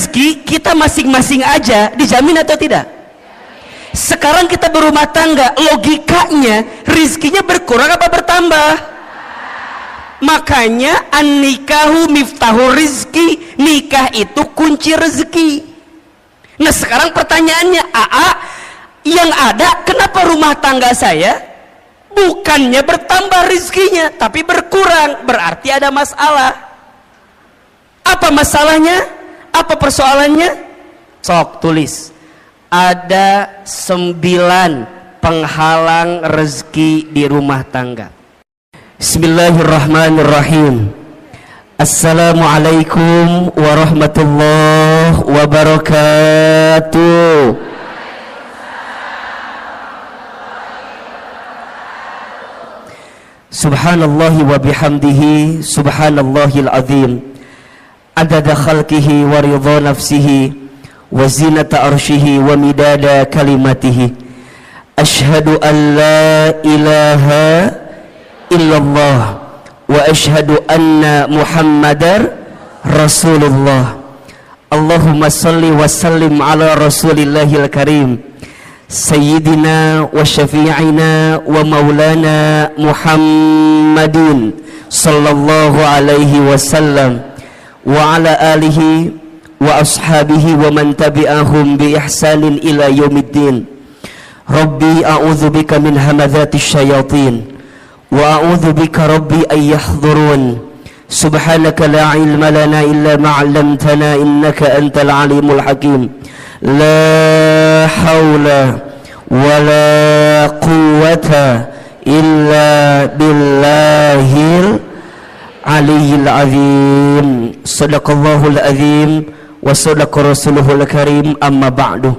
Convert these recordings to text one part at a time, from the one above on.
rezeki kita masing-masing aja dijamin atau tidak? Sekarang kita berumah tangga, logikanya rezekinya berkurang apa bertambah? Makanya an-nikahu miftahu rizki, nikah itu kunci rezeki. Nah sekarang pertanyaannya, yang ada kenapa rumah tangga saya bukannya bertambah rizkinya tapi berkurang? Berarti ada masalah. Apa masalahnya? Apa persoalannya? Sok tulis. Ada 9 penghalang rezeki di rumah tangga. Bismillahirrahmanirrahim. Assalamualaikum warahmatullahi wabarakatuh. Subhanallah wa bihamdihi, subhanallahil azim, adada khalqihi wa ridha nafsihi wa zinata arshihi wa midada kalimatihi. Ashhadu an la ilaha illallah wa ashhadu anna muhammadar rasulullah. Allahumma salli wa sallim ala rasulillahil karim sayyidina wa syafi'ina wa maulana muhammadin sallallahu alaihi wasallam wa ala alihi wa ashabihi wa man tabi'ahum bi ihsanin ila yaumiddin. Rabbi a'udzu bika min hamadzati syayatin wa a'udzu bika rabbi ay yahdurun. Subhanaka la ilma lana illa ma 'allamtana innaka antal alimul hakim. La haula wa la quwwata illa billahil aliyyil azim. Sadaqallahul azim wa sadaqa rasuluhul karim. Amma ba'du.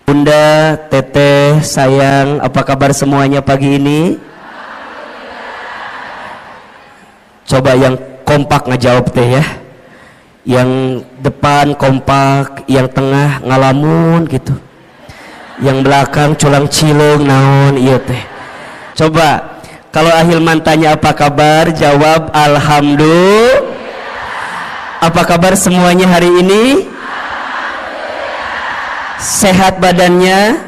Bunda, teteh, sayang, apa kabar semuanya pagi ini? Coba yang kompak ngejawab teh ya. Yang depan kompak, yang tengah ngalamun gitu. Yang belakang culang cilung naon iya teh. Coba kalau Ahilman tanya apa kabar, jawab alhamdulillah. Apa kabar semuanya hari ini? Sehat badannya?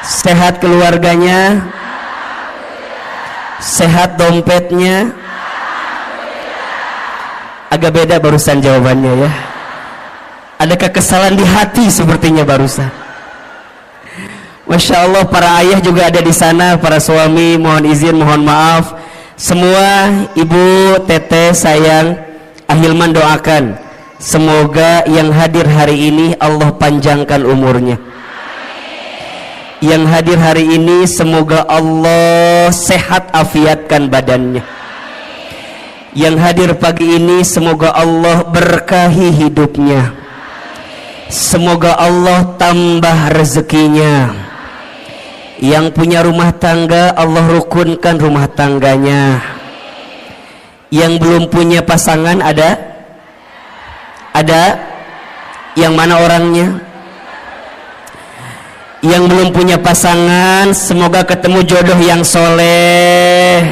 Sehat keluarganya? Sehat dompetnya? Agak beda barusan jawabannya ya. Ada kekesalan di hati sepertinya barusan. Masya Allah, para ayah juga ada di sana, para suami mohon izin, mohon maaf. Semua ibu, teteh, sayang, Ahilman doakan semoga yang hadir hari ini Allah panjangkan umurnya. Yang hadir hari ini semoga Allah sehat afiatkan badannya. Yang hadir pagi ini semoga Allah berkahi hidupnya. Semoga Allah tambah rezekinya. Yang punya rumah tangga Allah rukunkan rumah tangganya. Yang belum punya pasangan ada? Ada? Yang mana orangnya? Yang belum punya pasangan semoga ketemu jodoh yang soleh,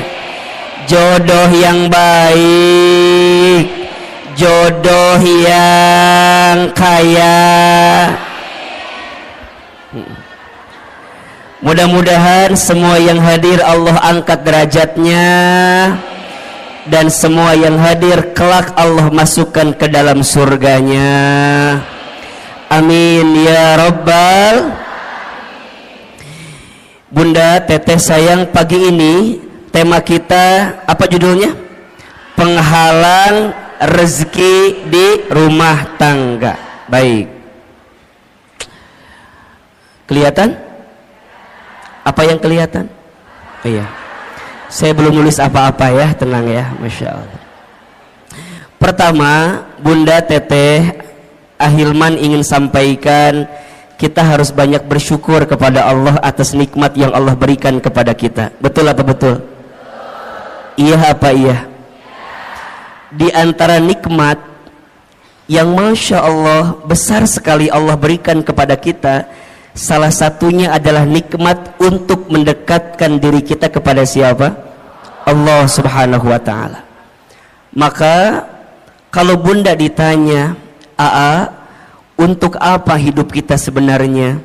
jodoh yang baik, jodoh yang kaya. Mudah-mudahan semua yang hadir Allah angkat derajatnya, dan semua yang hadir kelak Allah masukkan ke dalam surganya. Amin ya rabbal. Bunda, teteh, sayang, pagi ini tema kita apa judulnya? Penghalang rezeki di rumah tangga. Baik. Kelihatan? Apa yang kelihatan? Oh, iya. Saya belum nulis apa-apa ya, tenang ya, Masya Allah. Pertama, Bunda, teteh, Ahilman ingin sampaikan kita harus banyak bersyukur kepada Allah atas nikmat yang Allah berikan kepada kita. Betul apa betul? Iya apa iya? Di antara nikmat yang Masya Allah besar sekali Allah berikan kepada kita, salah satunya adalah nikmat untuk mendekatkan diri kita kepada siapa? Allah Subhanahu wa ta'ala. Maka Kalau bunda ditanya, Aa, untuk apa hidup kita sebenarnya?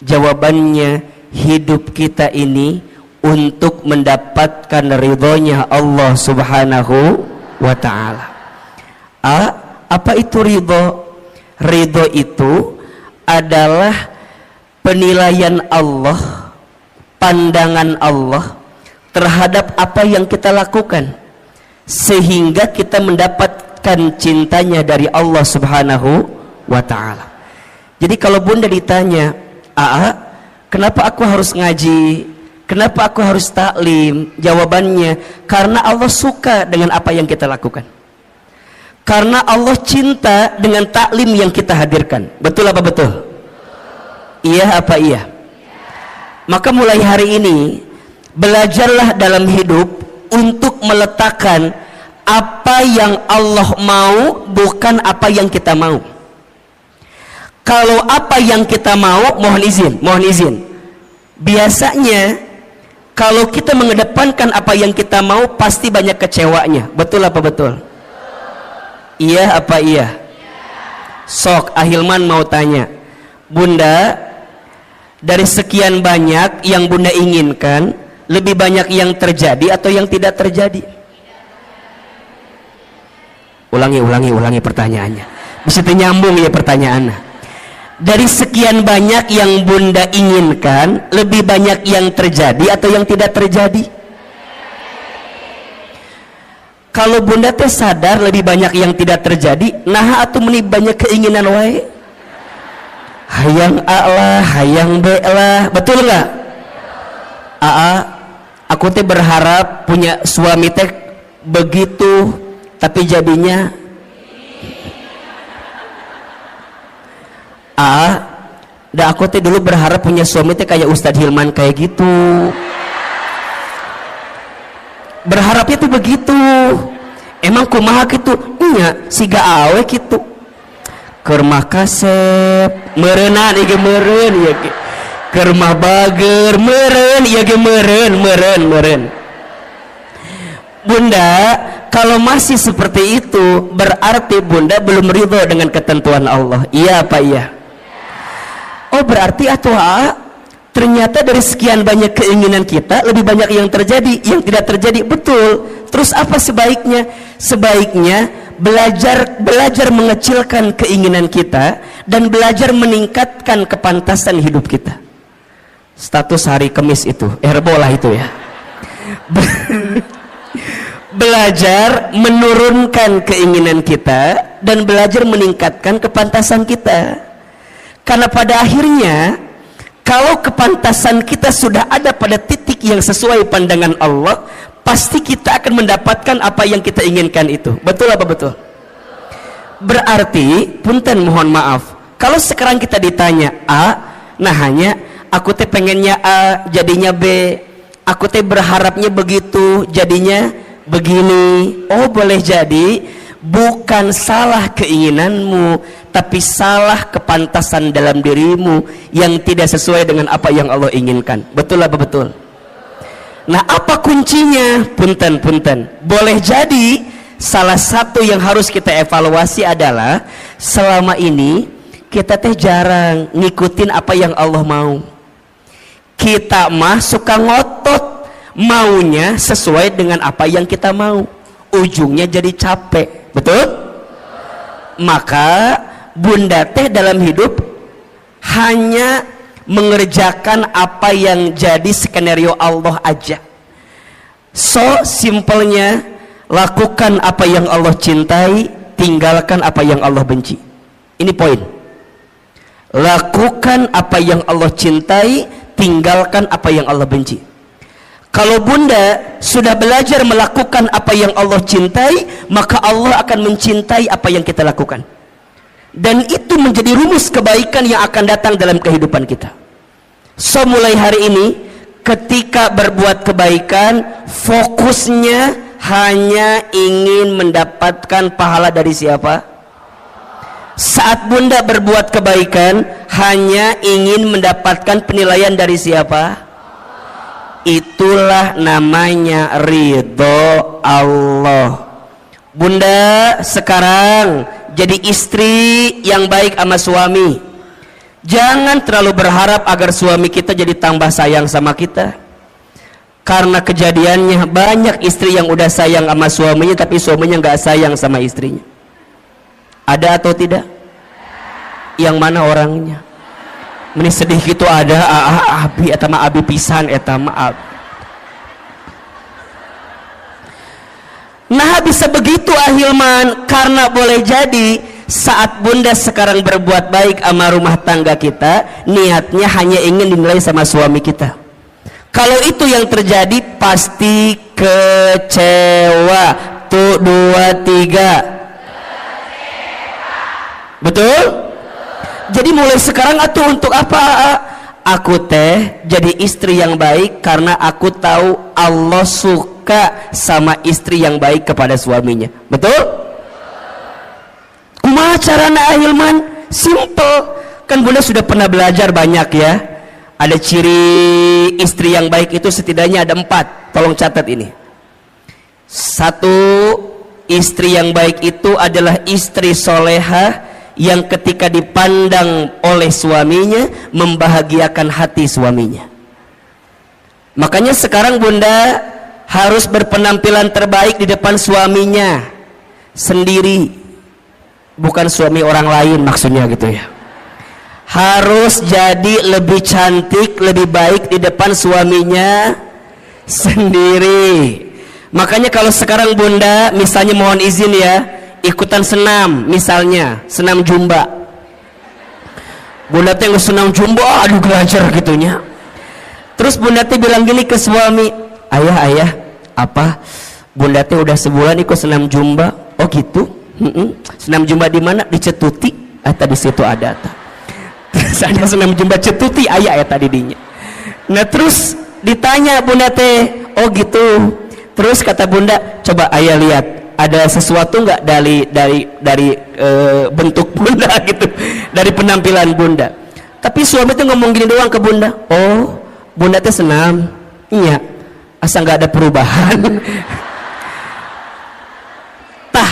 Jawabannya, hidup kita ini untuk mendapatkan ridhonya Allah subhanahu wa ta'ala. Apa itu ridho? Ridho itu adalah penilaian Allah, pandangan Allah terhadap apa yang kita lakukan, sehingga kita mendapatkan cintanya dari Allah subhanahu wa ta'ala. Jadi kalau bunda ditanya, kenapa aku harus ngaji, kenapa aku harus taklim? Jawabannya, karena Allah suka dengan apa yang kita lakukan, karena Allah cinta dengan taklim yang kita hadirkan. Betul apa betul? Iya apa iya? Maka mulai hari ini belajarlah dalam hidup untuk meletakkan apa yang Allah mau, bukan apa yang kita mau. Kalau apa yang kita mau, mohon izin, biasanya kalau kita mengedepankan apa yang kita mau, pasti banyak kecewanya. Betul apa betul? Iya apa iya? Sok Ahilman mau tanya, bunda, dari sekian banyak yang bunda inginkan, lebih banyak yang terjadi atau yang tidak terjadi? Ulangi pertanyaannya, bisa nyambung ya pertanyaannya. Dari sekian banyak yang bunda inginkan, lebih banyak yang terjadi atau yang tidak terjadi? Kalau bunda teh sadar lebih banyak yang tidak terjadi, nah atau meni banyak keinginan wae, hayang A lah, hayang B lah, betul nggak? Aku teh berharap punya suami teh begitu, tapi jadinya aku teh dulu berharap punya suami teh kayak Ustadz Hilman kayak gitu. Berharapnya tuh begitu. Emang kumaha gitu? Iya, siga awe gitu. Keur mah kasep, meureunna ieu meureun ieu ge. Keur mah bager, meureun ieu ge meureun. Bunda, kalau masih seperti itu, berarti bunda belum ridho dengan ketentuan Allah. Iya apa iya? Oh, berarti ternyata dari sekian banyak keinginan kita, lebih banyak yang terjadi, yang tidak terjadi. Betul. Terus apa sebaiknya? Sebaiknya belajar mengecilkan keinginan kita dan belajar meningkatkan kepantasan hidup kita. Status hari Kamis itu, Herbolah itu ya. Belajar menurunkan keinginan kita dan belajar meningkatkan kepantasan kita. Karena pada akhirnya, kalau kepantasan kita sudah ada pada titik yang sesuai pandangan Allah, pasti kita akan mendapatkan apa yang kita inginkan itu. Betul apa betul? Berarti, punten mohon maaf, kalau sekarang kita ditanya nah hanya aku teh pengennya A, jadinya B, aku teh berharapnya begitu, jadinya begini. Oh, boleh jadi bukan salah keinginanmu, tapi salah kepantasan dalam dirimu yang tidak sesuai dengan apa yang Allah inginkan. Betul apa betul? Nah, apa kuncinya? Punten. Boleh jadi salah satu yang harus kita evaluasi adalah selama ini kita teh jarang ngikutin apa yang Allah mau. Kita mah suka ngotot maunya sesuai dengan apa yang kita mau, ujungnya jadi capek. Betul? Maka bunda teh dalam hidup hanya mengerjakan apa yang jadi skenario Allah aja. So simpelnya, lakukan apa yang Allah cintai, tinggalkan apa yang Allah benci. Ini poin. Lakukan apa yang Allah cintai, tinggalkan apa yang Allah benci. Kalau bunda sudah belajar melakukan apa yang Allah cintai, maka Allah akan mencintai apa yang kita lakukan. Dan itu menjadi rumus kebaikan yang akan datang dalam kehidupan kita. So mulai hari ini, ketika berbuat kebaikan, fokusnya hanya ingin mendapatkan pahala dari siapa? Saat bunda berbuat kebaikan, hanya ingin mendapatkan penilaian dari siapa? Itulah namanya ridho Allah. Bunda sekarang jadi istri yang baik sama suami. Jangan terlalu berharap agar suami kita jadi tambah sayang sama kita, karena kejadiannya banyak istri yang udah sayang sama suaminya tapi suaminya nggak sayang sama istrinya. Ada atau tidak? Yang mana orangnya? Meni sedih gitu ada. Abi etama abi pisan etama abi. Nah bisa begitu Ahilman, karena boleh jadi saat bunda sekarang berbuat baik sama rumah tangga kita, niatnya hanya ingin dinilai sama suami kita. Kalau itu yang terjadi pasti kecewa. Tuh 2, 3. Betul? Jadi mulai sekarang atuh untuk apa? Aku teh jadi istri yang baik karena aku tahu Allah suka sama istri yang baik kepada suaminya. Betul? Kumaha carana Ahilman? Simple. Kan bunda sudah pernah belajar banyak ya. Ada ciri istri yang baik itu setidaknya ada 4. Tolong catat ini. 1, istri yang baik itu adalah istri solehah yang ketika dipandang oleh suaminya membahagiakan hati suaminya. Makanya sekarang bunda harus berpenampilan terbaik di depan suaminya sendiri, bukan suami orang lain maksudnya gitu ya. Harus jadi lebih cantik, lebih baik di depan suaminya sendiri. Makanya kalau sekarang bunda misalnya mohon izin ya, ikutan senam, misalnya senam jumba, bunda teh senam jumba, aduh gelancar gitunya. Terus bunda teh bilang gini ke suami, ayah apa bunda teh udah sebulan ikut senam jumba. Oh gitu. Senam jumba di mana? Di Cetuti. Tadi situ ada terus ada senam jumba Cetuti ayah tadi dinya. Nah terus ditanya bunda teh, oh gitu. Terus kata bunda, coba ayah lihat ada sesuatu nggak dari bentuk bunda gitu, dari penampilan bunda. Tapi suami tuh ngomong gini doang ke bunda, oh bunda teh senam, iya, asa nggak ada perubahan. Tah,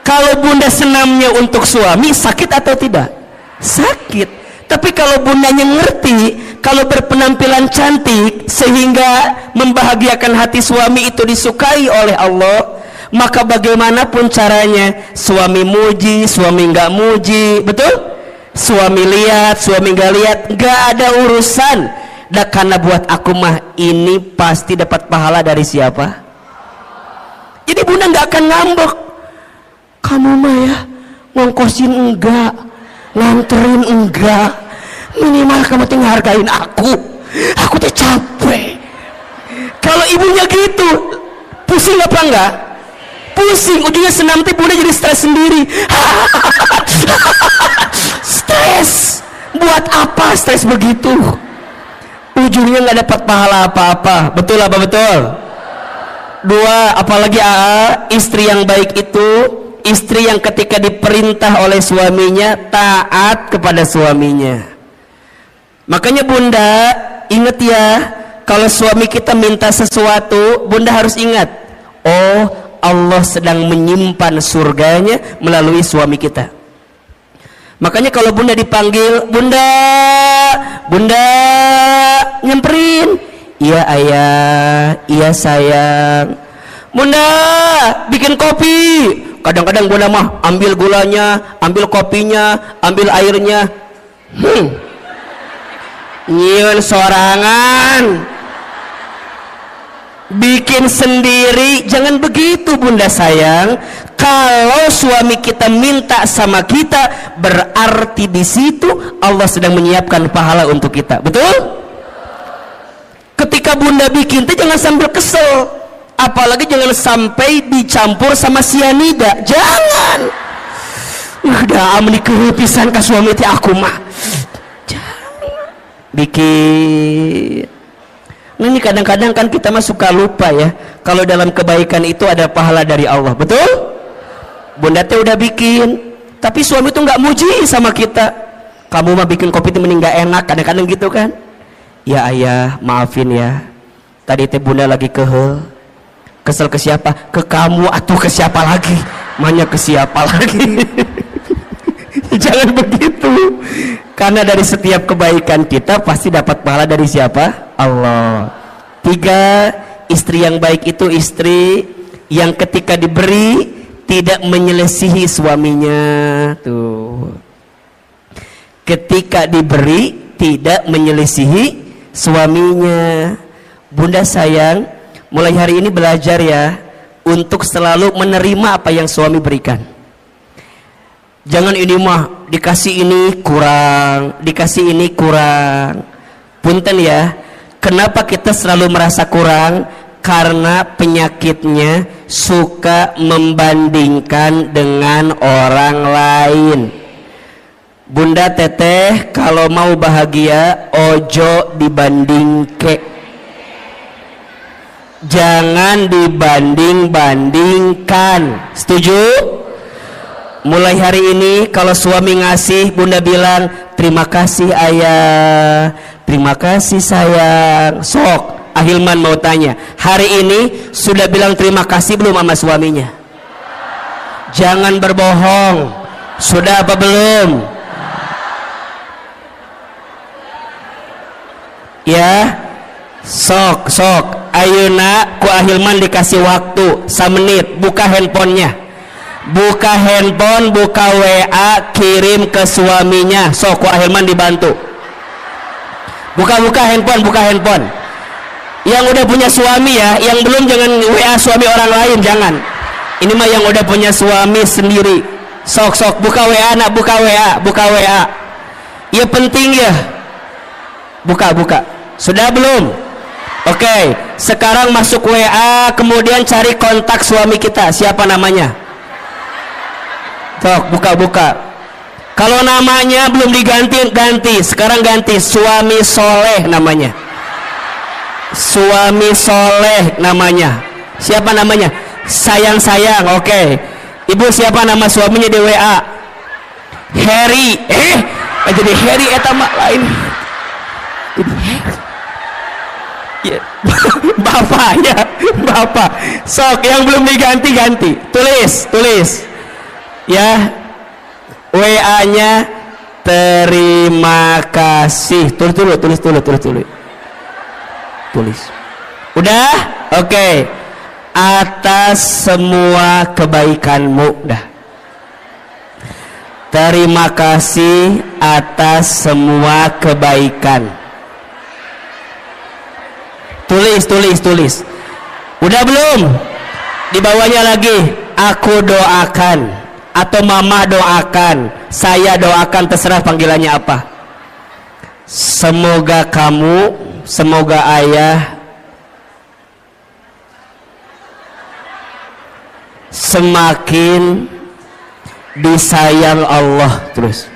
kalau bunda senamnya untuk suami sakit atau tidak? Sakit. Tapi kalau bundanya ngerti, kalau berpenampilan cantik sehingga membahagiakan hati suami itu disukai oleh Allah, maka bagaimanapun caranya suami muji, suami nggak muji, betul? Suami lihat, suami nggak lihat, nggak ada urusan. Dah karena buat aku mah ini pasti dapat pahala dari siapa? Jadi bunda nggak akan ngambek. Kamu mah ya ngongkosin enggak, nganterin enggak, minimal kamu tuh ngehargain aku. Aku tuh capek. Kalau ibunya gitu, pusing apa enggak? Pusing, ujungnya senam teh bunda jadi stres sendiri. Stres, buat apa stres begitu? Ujungnya nggak dapat pahala apa-apa. Betul apa betul? 2, apalagi istri yang baik itu istri yang ketika diperintah oleh suaminya taat kepada suaminya. Makanya bunda ingat ya, kalau suami kita minta sesuatu, bunda harus ingat, oh Allah sedang menyimpan surganya melalui suami kita. Makanya kalau bunda dipanggil, bunda nyamperin, iya ayah, iya sayang, bunda bikin kopi. Kadang-kadang bunda mah ambil gulanya, ambil kopinya, ambil airnya, nyieun sorangan, bikin sendiri. Jangan begitu bunda sayang. Kalau suami kita minta sama kita, berarti di situ Allah sedang menyiapkan pahala untuk kita. Betul? Ketika bunda bikin itu jangan sambil kesel, apalagi jangan sampai dicampur sama sianida. Jangan. Udah amni kepisan ka suami teh aku mah. Jangan. Bikin. Nah ini kadang-kadang kan kita mah suka lupa ya, kalau dalam kebaikan itu ada pahala dari Allah. Betul? Bunda teh udah bikin, tapi suami tuh nggak muji sama kita. Kamu mah bikin kopi itu mending nggak enak, kadang-kadang gitu kan? Ya ayah, maafin ya. Tadi teh bunda lagi kesel ke siapa? Ke kamu atau ke siapa lagi? Manya ke siapa lagi? Jangan begitu. Karena dari setiap kebaikan kita pasti dapat pahala dari siapa? Allah. 3, istri yang baik itu istri yang ketika diberi tidak menyelisihi suaminya. Tuh. Ketika diberi tidak menyelisihi suaminya. Bunda sayang, mulai hari ini belajar ya untuk selalu menerima apa yang suami berikan. Jangan ini mah dikasih ini kurang, dikasih ini kurang. Punten ya, kenapa kita selalu merasa kurang? Karena penyakitnya suka membandingkan dengan orang lain. Bunda teteh kalau mau bahagia ojo dibandingke, jangan dibanding-bandingkan. Setuju? Mulai hari ini kalau suami ngasih, bunda bilang terima kasih ayah, terima kasih sayang. Sok Ahilman mau tanya, hari ini sudah bilang terima kasih belum sama suaminya? Jangan berbohong. Sudah apa belum? Ya, sok ayeuna ku Ahilman dikasih waktu 1 menit, buka handphonenya, buka handphone, buka WA, kirim ke suaminya. Sok ku Ahilman dibantu, buka handphone. Yang udah punya suami ya, yang belum jangan WA suami orang lain, jangan. Ini mah yang udah punya suami sendiri. Sok buka WA nak, buka WA. Ya penting ya, buka. Sudah belum? Oke, sekarang masuk WA, kemudian cari kontak suami kita. Siapa namanya? Sok, buka. Kalau namanya belum diganti, sekarang ganti. Suami soleh namanya. Suami soleh namanya. Siapa namanya? Sayang. Oke. Ibu siapa nama suaminya di WA? Harry. Jadi Harry eta mah lain. Ya. Bapak. Sok yang belum diganti. Tulis. Ya. WA-nya terima kasih. Tulis. Udah? Oke. Atas semua kebaikanmu. Dah. Terima kasih atas semua kebaikan. Tulis. Udah belum? Di bawahnya lagi, aku doakan atau mama doakan, saya doakan, terserah panggilannya apa. Semoga kamu, semoga ayah semakin disayang Allah. Terus.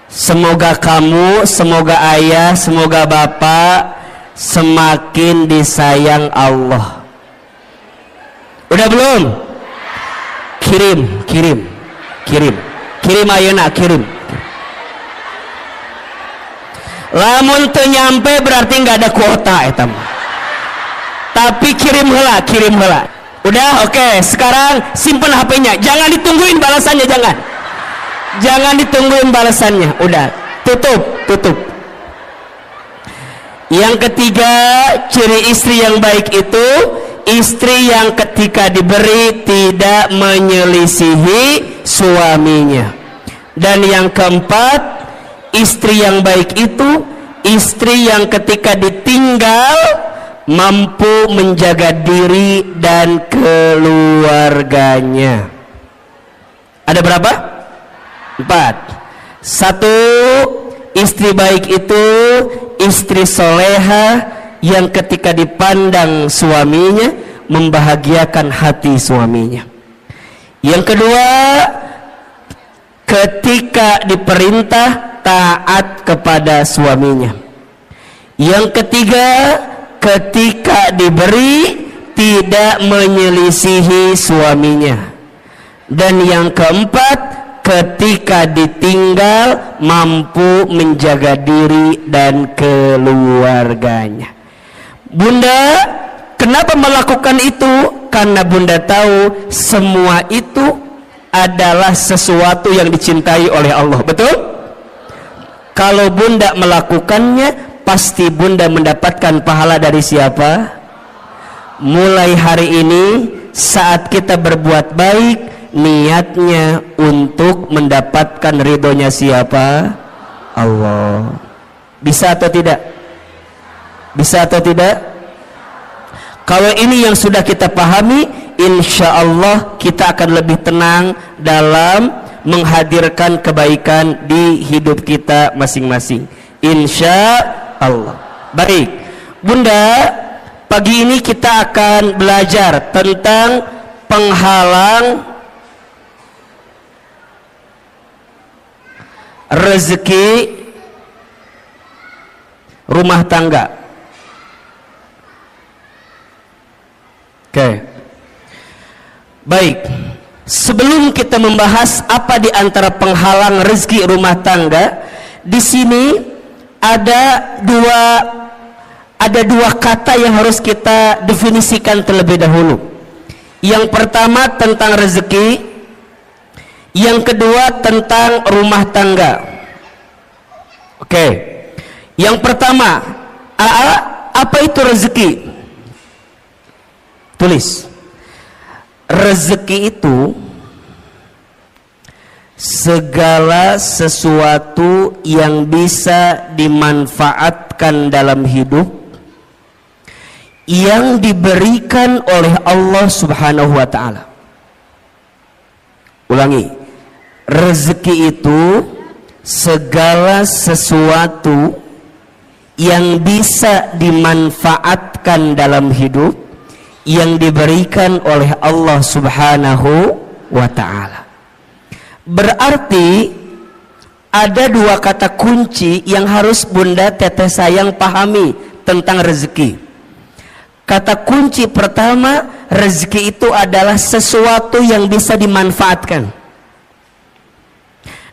Semoga kamu, semoga ayah, semoga bapak semakin disayang Allah. Udah belum? Kirim ayeuna, kirim. Lamun teu nyampe berarti nggak ada kuota eta mah. Tapi kirim heula. Udah, oke. Sekarang simpen HP-nya. Jangan ditungguin balasannya, jangan ditungguin balasannya. Udah, tutup. Yang ketiga, ciri istri yang baik itu istri yang ketika diberi tidak menyelisihi suaminya. Dan yang keempat, istri yang baik itu istri yang ketika ditinggal mampu menjaga diri dan keluarganya. Ada berapa? 4. 1, istri baik itu istri soleha yang ketika dipandang suaminya membahagiakan hati suaminya. Yang kedua, ketika diperintah taat kepada suaminya. Yang ketiga, ketika diberi tidak menyelisihi suaminya. Dan yang keempat, ketika ditinggal mampu menjaga diri dan keluarganya. Bunda kenapa melakukan itu? Karena bunda tahu semua itu adalah sesuatu yang dicintai oleh Allah. Betul? Kalau bunda melakukannya, pasti bunda mendapatkan pahala dari siapa? Mulai hari ini saat kita berbuat baik, niatnya untuk mendapatkan ridhonya siapa? Allah. Bisa atau tidak? Bisa atau tidak? Kalau ini yang sudah kita pahami, insya Allah kita akan lebih tenang dalam menghadirkan kebaikan di hidup kita masing-masing, insya Allah. Baik bunda, pagi ini kita akan belajar tentang penghalang rezeki rumah tangga. Oke. Baik. Sebelum kita membahas apa di antara penghalang rezeki rumah tangga, di sini ada dua kata yang harus kita definisikan terlebih dahulu. Yang pertama tentang rezeki, yang kedua tentang rumah tangga. Oke. Yang pertama, apa itu rezeki? Tulis. Rezeki itu segala sesuatu yang bisa dimanfaatkan dalam hidup, yang diberikan oleh Allah Subhanahu wa ta'ala. Ulangi. Rezeki itu segala sesuatu yang bisa dimanfaatkan dalam hidup, yang diberikan oleh Allah Subhanahu wa ta'ala. Berarti ada dua kata kunci yang harus bunda teteh sayang pahami tentang rezeki. Kata kunci pertama, rezeki itu adalah sesuatu yang bisa dimanfaatkan.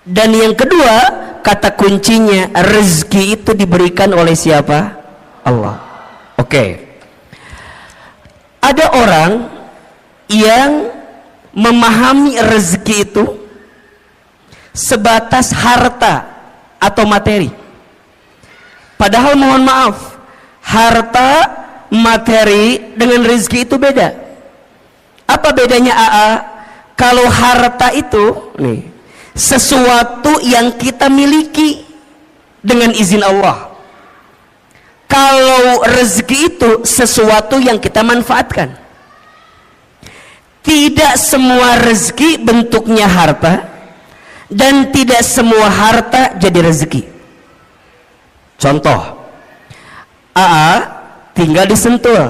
Dan yang kedua, kata kuncinya, rezeki itu diberikan oleh siapa? Allah. Oke. Ada orang yang memahami rezeki itu sebatas harta atau materi. Padahal mohon maaf, harta, materi dengan rezeki itu beda. Apa bedanya AA? Kalau harta itu nih, sesuatu yang kita miliki dengan izin Allah. Kalau rezeki itu sesuatu yang kita manfaatkan. Tidak semua rezeki bentuknya harta, dan tidak semua harta jadi rezeki. Contoh, AA tinggal di Sentul.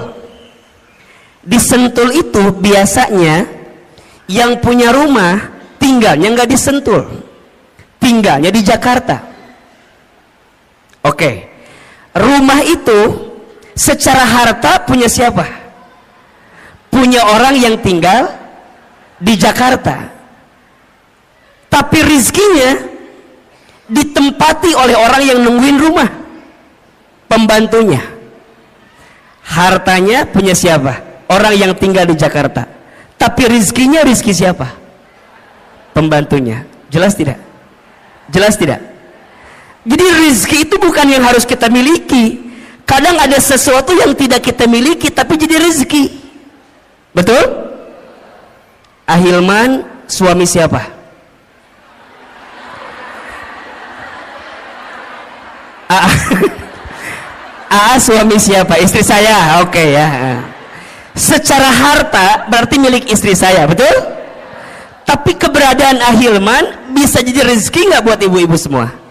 Di Sentul itu biasanya yang punya rumah tinggalnya nggak di Sentul, tinggalnya di Jakarta. Oke. Rumah itu secara harta punya siapa? Punya orang yang tinggal di Jakarta. Tapi rizkinya ditempati oleh orang yang nungguin rumah, pembantunya. Hartanya punya siapa? Orang yang tinggal di Jakarta. Tapi rizkinya rizki siapa? Pembantunya. Jelas tidak? Jelas tidak? Jadi rezeki itu bukan yang harus kita miliki. Kadang ada sesuatu yang tidak kita miliki tapi jadi rezeki. Betul? Ahilman suami siapa? Suami siapa? Istri saya. Oke ya. Secara harta berarti milik istri saya, betul? Tapi keberadaan Ahilman bisa jadi rezeki nggak buat ibu-ibu semua?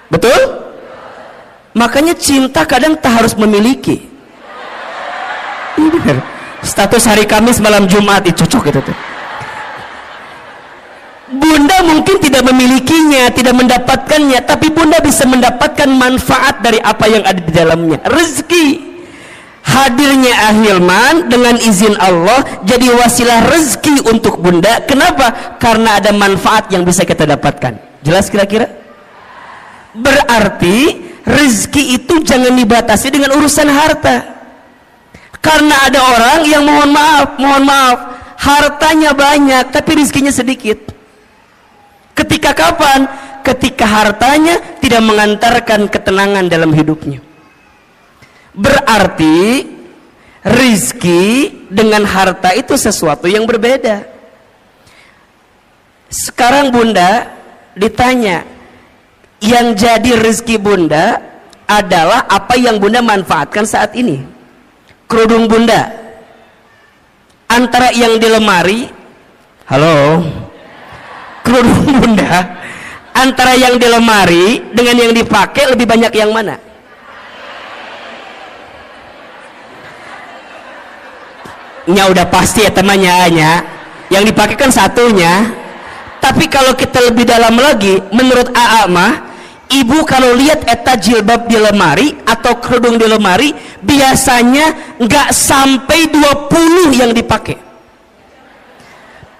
Betul? Makanya cinta kadang tak harus memiliki. Status hari Kamis malam Jumat itu cocok gitu tuh. Bunda mungkin tidak memilikinya, tidak mendapatkannya, tapi bunda bisa mendapatkan manfaat dari apa yang ada di dalamnya. Rezeki. Hadirnya Ahilman dengan izin Allah jadi wasilah rezeki untuk bunda. Kenapa? Karena ada manfaat yang bisa kita dapatkan. Jelas kira-kira? Berarti rezeki itu jangan dibatasi dengan urusan harta. Karena ada orang yang mohon maaf, hartanya banyak tapi rizkinya sedikit. Ketika kapan? Ketika hartanya tidak mengantarkan ketenangan dalam hidupnya. Berarti rizki dengan harta itu sesuatu yang berbeda. Sekarang bunda ditanya, yang jadi rizki bunda adalah apa yang bunda manfaatkan saat ini. Kerudung bunda antara yang di lemari, halo, kerudung bunda antara yang di lemari dengan yang dipakai lebih banyak yang mana? Nya udah pasti ya temannya, yang dipakai kan satunya. Tapi kalau kita lebih dalam lagi, menurut AA mah, ibu kalau lihat eta jilbab di lemari atau kerudung di lemari, biasanya nggak sampai 20 yang dipakai.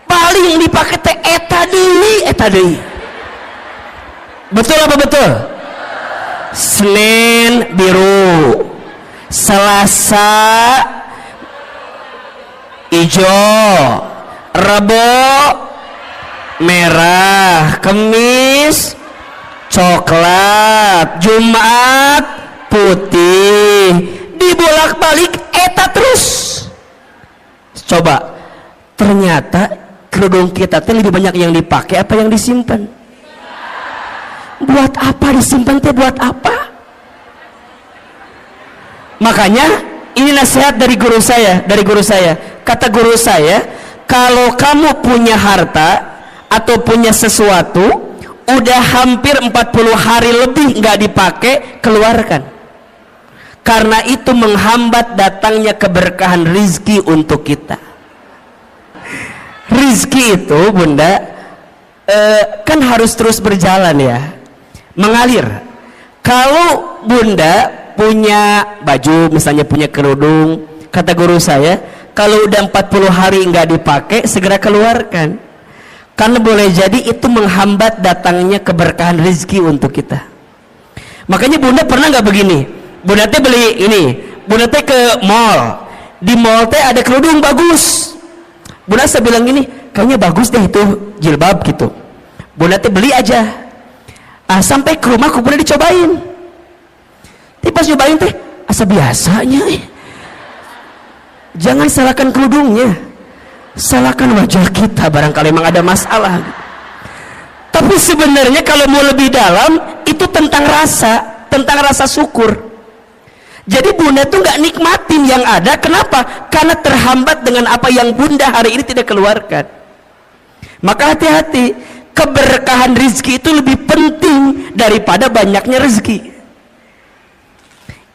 Paling yang dipakai teh eta deui. Betul apa betul? Senin biru, Selasa hijau, Rabu merah, Kamis coklat, Jumat putih, dibolak-balik eta terus. Coba, ternyata kerudung kita teh lebih banyak yang dipakai apa yang disimpan? Buat apa disimpan teh? Buat apa? Makanya ini nasihat dari guru saya. Kata guru saya, kalau kamu punya harta atau punya sesuatu udah hampir 40 hari lebih nggak dipakai, keluarkan. Karena itu menghambat datangnya keberkahan rizki untuk kita. Rizki itu bunda kan harus terus berjalan ya, mengalir. Kalau bunda punya baju, misalnya punya kerudung, kata guru saya, kalau udah 40 hari nggak dipakai, segera keluarkan. Karena boleh jadi itu menghambat datangnya keberkahan rezeki untuk kita. Makanya bunda pernah nggak begini? Bunda teh beli ini, bunda teh ke mall. Di mall teh ada kerudung bagus. Bunda saya bilang gini, kayaknya bagus deh itu jilbab gitu. Bunda teh beli aja. Sampai ke rumah, bunda dicobain. Tapi pas nyobain teh, asa biasanya. Jangan salahkan kerudungnya, salahkan wajah kita, barangkali memang ada masalah. Tapi sebenarnya kalau mau lebih dalam, itu tentang rasa syukur. Jadi bunda tuh nggak nikmatin yang ada. Kenapa? Karena terhambat dengan apa yang bunda hari ini tidak keluarkan. Maka hati-hati, keberkahan rezeki itu lebih penting daripada banyaknya rezeki.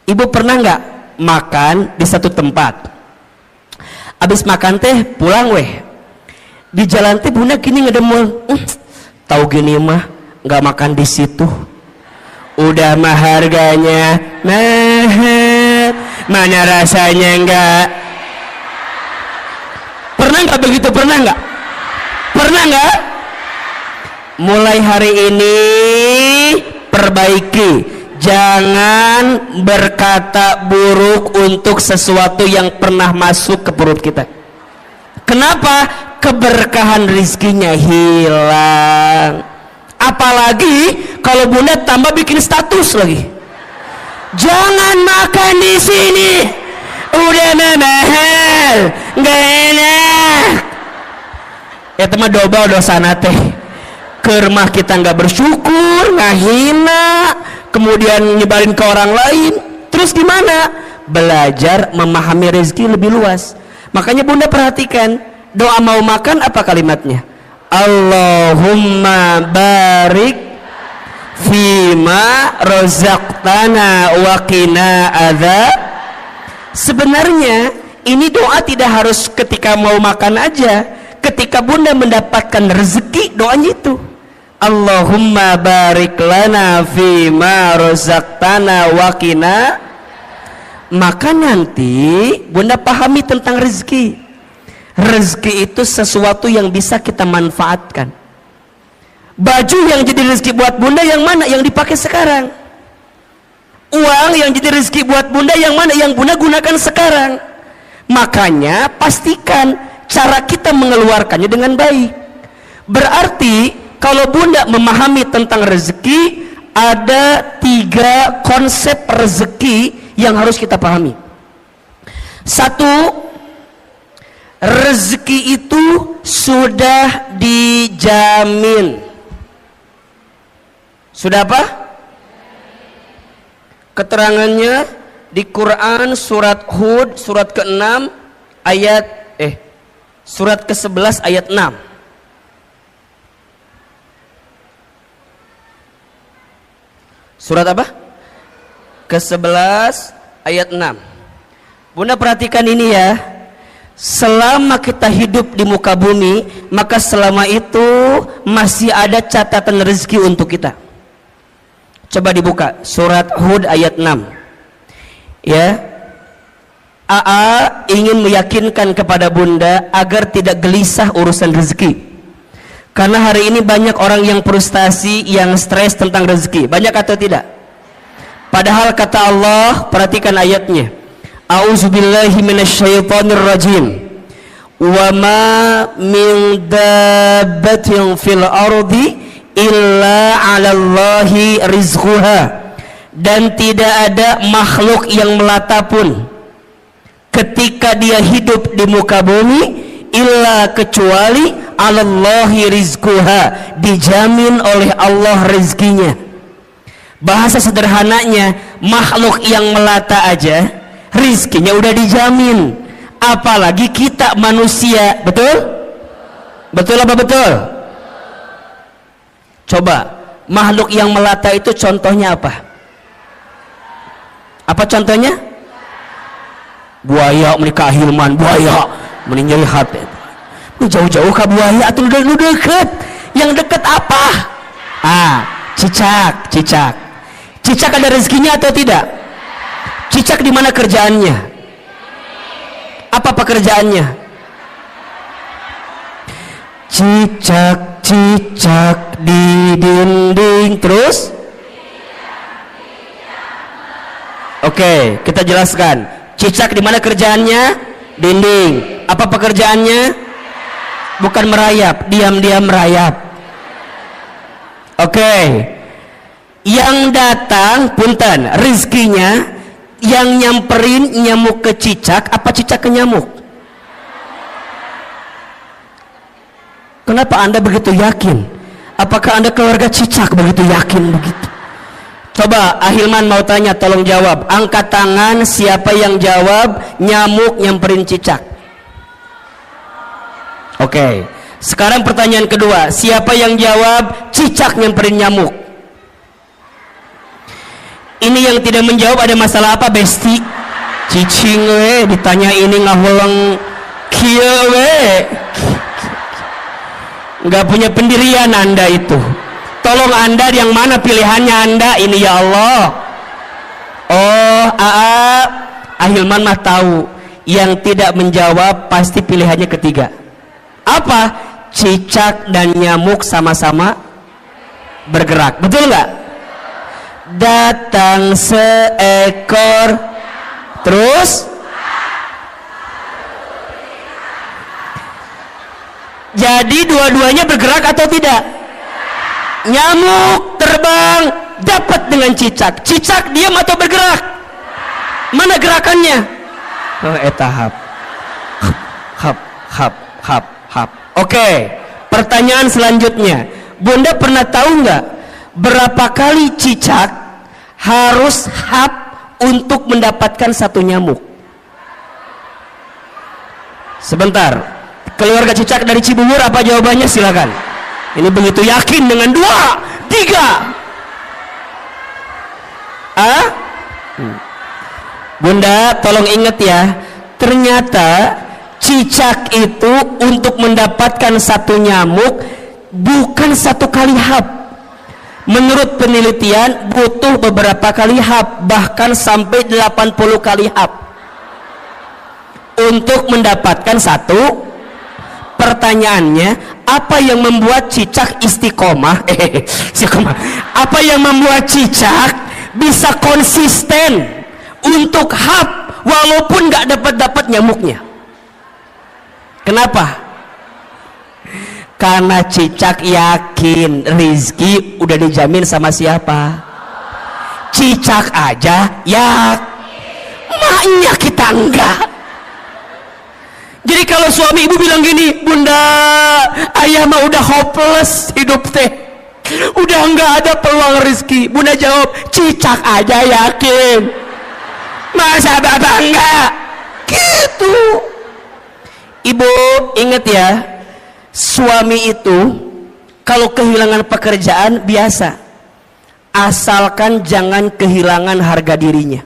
Ibu pernah nggak makan di satu tempat, abis makan teh pulang di jalan teh bunda gini ngedemul, tahu gini mah nggak makan di situ, udah mah harganya mahal, mana rasanya enggak. Pernah nggak begitu? Pernah nggak? Mulai hari ini perbaiki. Jangan berkata buruk untuk sesuatu yang pernah masuk ke perut kita. Kenapa? Keberkahan rizkinya hilang. Apalagi kalau bunda tambah bikin status lagi. Jangan makan di sini, udah mahal, nggak enak. Ya teman doba dosana teh. Ke rumah kita nggak bersyukur, ngahina, kemudian nyebarin ke orang lain. Terus gimana? Belajar memahami rezeki lebih luas. Makanya bunda perhatikan, doa mau makan apa kalimatnya? Allahumma barik fima rozaqtana wa qina adzab. Sebenarnya ini doa tidak harus ketika mau makan aja. Ketika bunda mendapatkan rezeki, doanya itu Allahumma barik lana fima rozaqtana wa qina. Maka nanti bunda pahami tentang rezeki. Rezeki itu sesuatu yang bisa kita manfaatkan. Baju yang jadi rezeki buat bunda yang mana? Yang dipakai sekarang. Uang yang jadi rezeki buat bunda yang mana? Yang bunda gunakan sekarang. Makanya pastikan cara kita mengeluarkannya dengan baik. Berarti kalau Bunda memahami tentang rezeki, ada 3 konsep rezeki yang harus kita pahami. 1, rezeki itu sudah dijamin. Sudah apa? Keterangannya di Quran surat Hud surat ke-6 ayat surat ke-11 ayat 6. Surat apa? Ke-11 ayat 6. Bunda perhatikan ini ya. Selama kita hidup di muka bumi, maka selama itu masih ada catatan rezeki untuk kita. Coba dibuka surat Hud ayat 6. Ya. AA ingin meyakinkan kepada Bunda agar tidak gelisah urusan rezeki. Karena hari ini banyak orang yang frustasi, yang stres tentang rezeki. Banyak atau tidak? Padahal kata Allah, perhatikan ayatnya. A'udzubillahi minasyaitonirrajim. Wa ma min dabbatin fil ardi illa 'alallahi rizquha. Dan tidak ada makhluk yang melata pun ketika dia hidup di muka bumi illa kecuali 'alallahi rizquha, dijamin oleh Allah rezekinya. Bahasa sederhananya, makhluk yang melata aja rizkinya udah dijamin, apalagi kita manusia. Betul? Betul apa betul? Coba, makhluk yang melata itu contohnya apa? Apa contohnya? Buaya, menikah Hilman, buaya meninggal hati. Lu jauh-jauh ke buaya atau lu deket? Yang deket apa? Cicak. Cicak ada rezekinya atau tidak? Cicak di mana kerjaannya? Apa pekerjaannya? Cicak di dinding. Terus? Oke, kita jelaskan. Cicak di mana kerjaannya? Dinding. Apa pekerjaannya? Bukan merayap, diam-diam merayap. Oke. Yang datang, punten, rizkinya yang nyamperin nyamuk ke cicak, apa cicak ke nyamuk? Kenapa Anda begitu yakin? Apakah Anda keluarga cicak begitu yakin begitu? Coba Ahilman mau tanya, tolong jawab. Angkat tangan siapa yang jawab nyamuk nyamperin cicak. Oke. Sekarang pertanyaan kedua, siapa yang jawab cicak nyamperin nyamuk? Ini yang tidak menjawab ada masalah apa, Besti? Cicing we ditanya ini ngahulang kieu we. Enggak punya pendirian Anda itu. Tolong Anda yang mana pilihannya Anda ini ya Allah. Oh, Ahilman mah tahu. Yang tidak menjawab pasti pilihannya ketiga. Apa? Cicak dan nyamuk sama-sama bergerak. Betul nggak? Datang seekor, terus jadi dua-duanya bergerak atau tidak? Nyamuk terbang dapat dengan cicak. Cicak diam atau bergerak? Mana gerakannya? Tahap. Hap. Oke, pertanyaan selanjutnya. Bunda pernah tahu nggak berapa kali cicak harus hap untuk mendapatkan satu nyamuk? Sebentar, keluarga cicak dari Cibubur apa jawabannya? Silakan. Ini begitu yakin dengan 2, 3. Bunda tolong ingat ya, ternyata cicak itu untuk mendapatkan satu nyamuk bukan satu kali hap. Menurut penelitian butuh beberapa kali hap, bahkan sampai 80 kali hap untuk mendapatkan satu. Pertanyaannya, apa yang membuat cicak istiqomah? Apa yang membuat cicak bisa konsisten untuk hap walaupun nggak dapat nyamuknya. Kenapa? Karena cicak yakin rizki udah dijamin sama siapa? Cicak aja ya, maknya kita enggak. Jadi kalau suami ibu bilang gini, bunda, ayah mah udah hopeless hidup teh, udah enggak ada peluang rizki. Bunda jawab, cicak aja yakin, masa bapak enggak? Gitu. Ibu ingat ya, suami itu kalau kehilangan pekerjaan biasa, asalkan jangan kehilangan harga dirinya.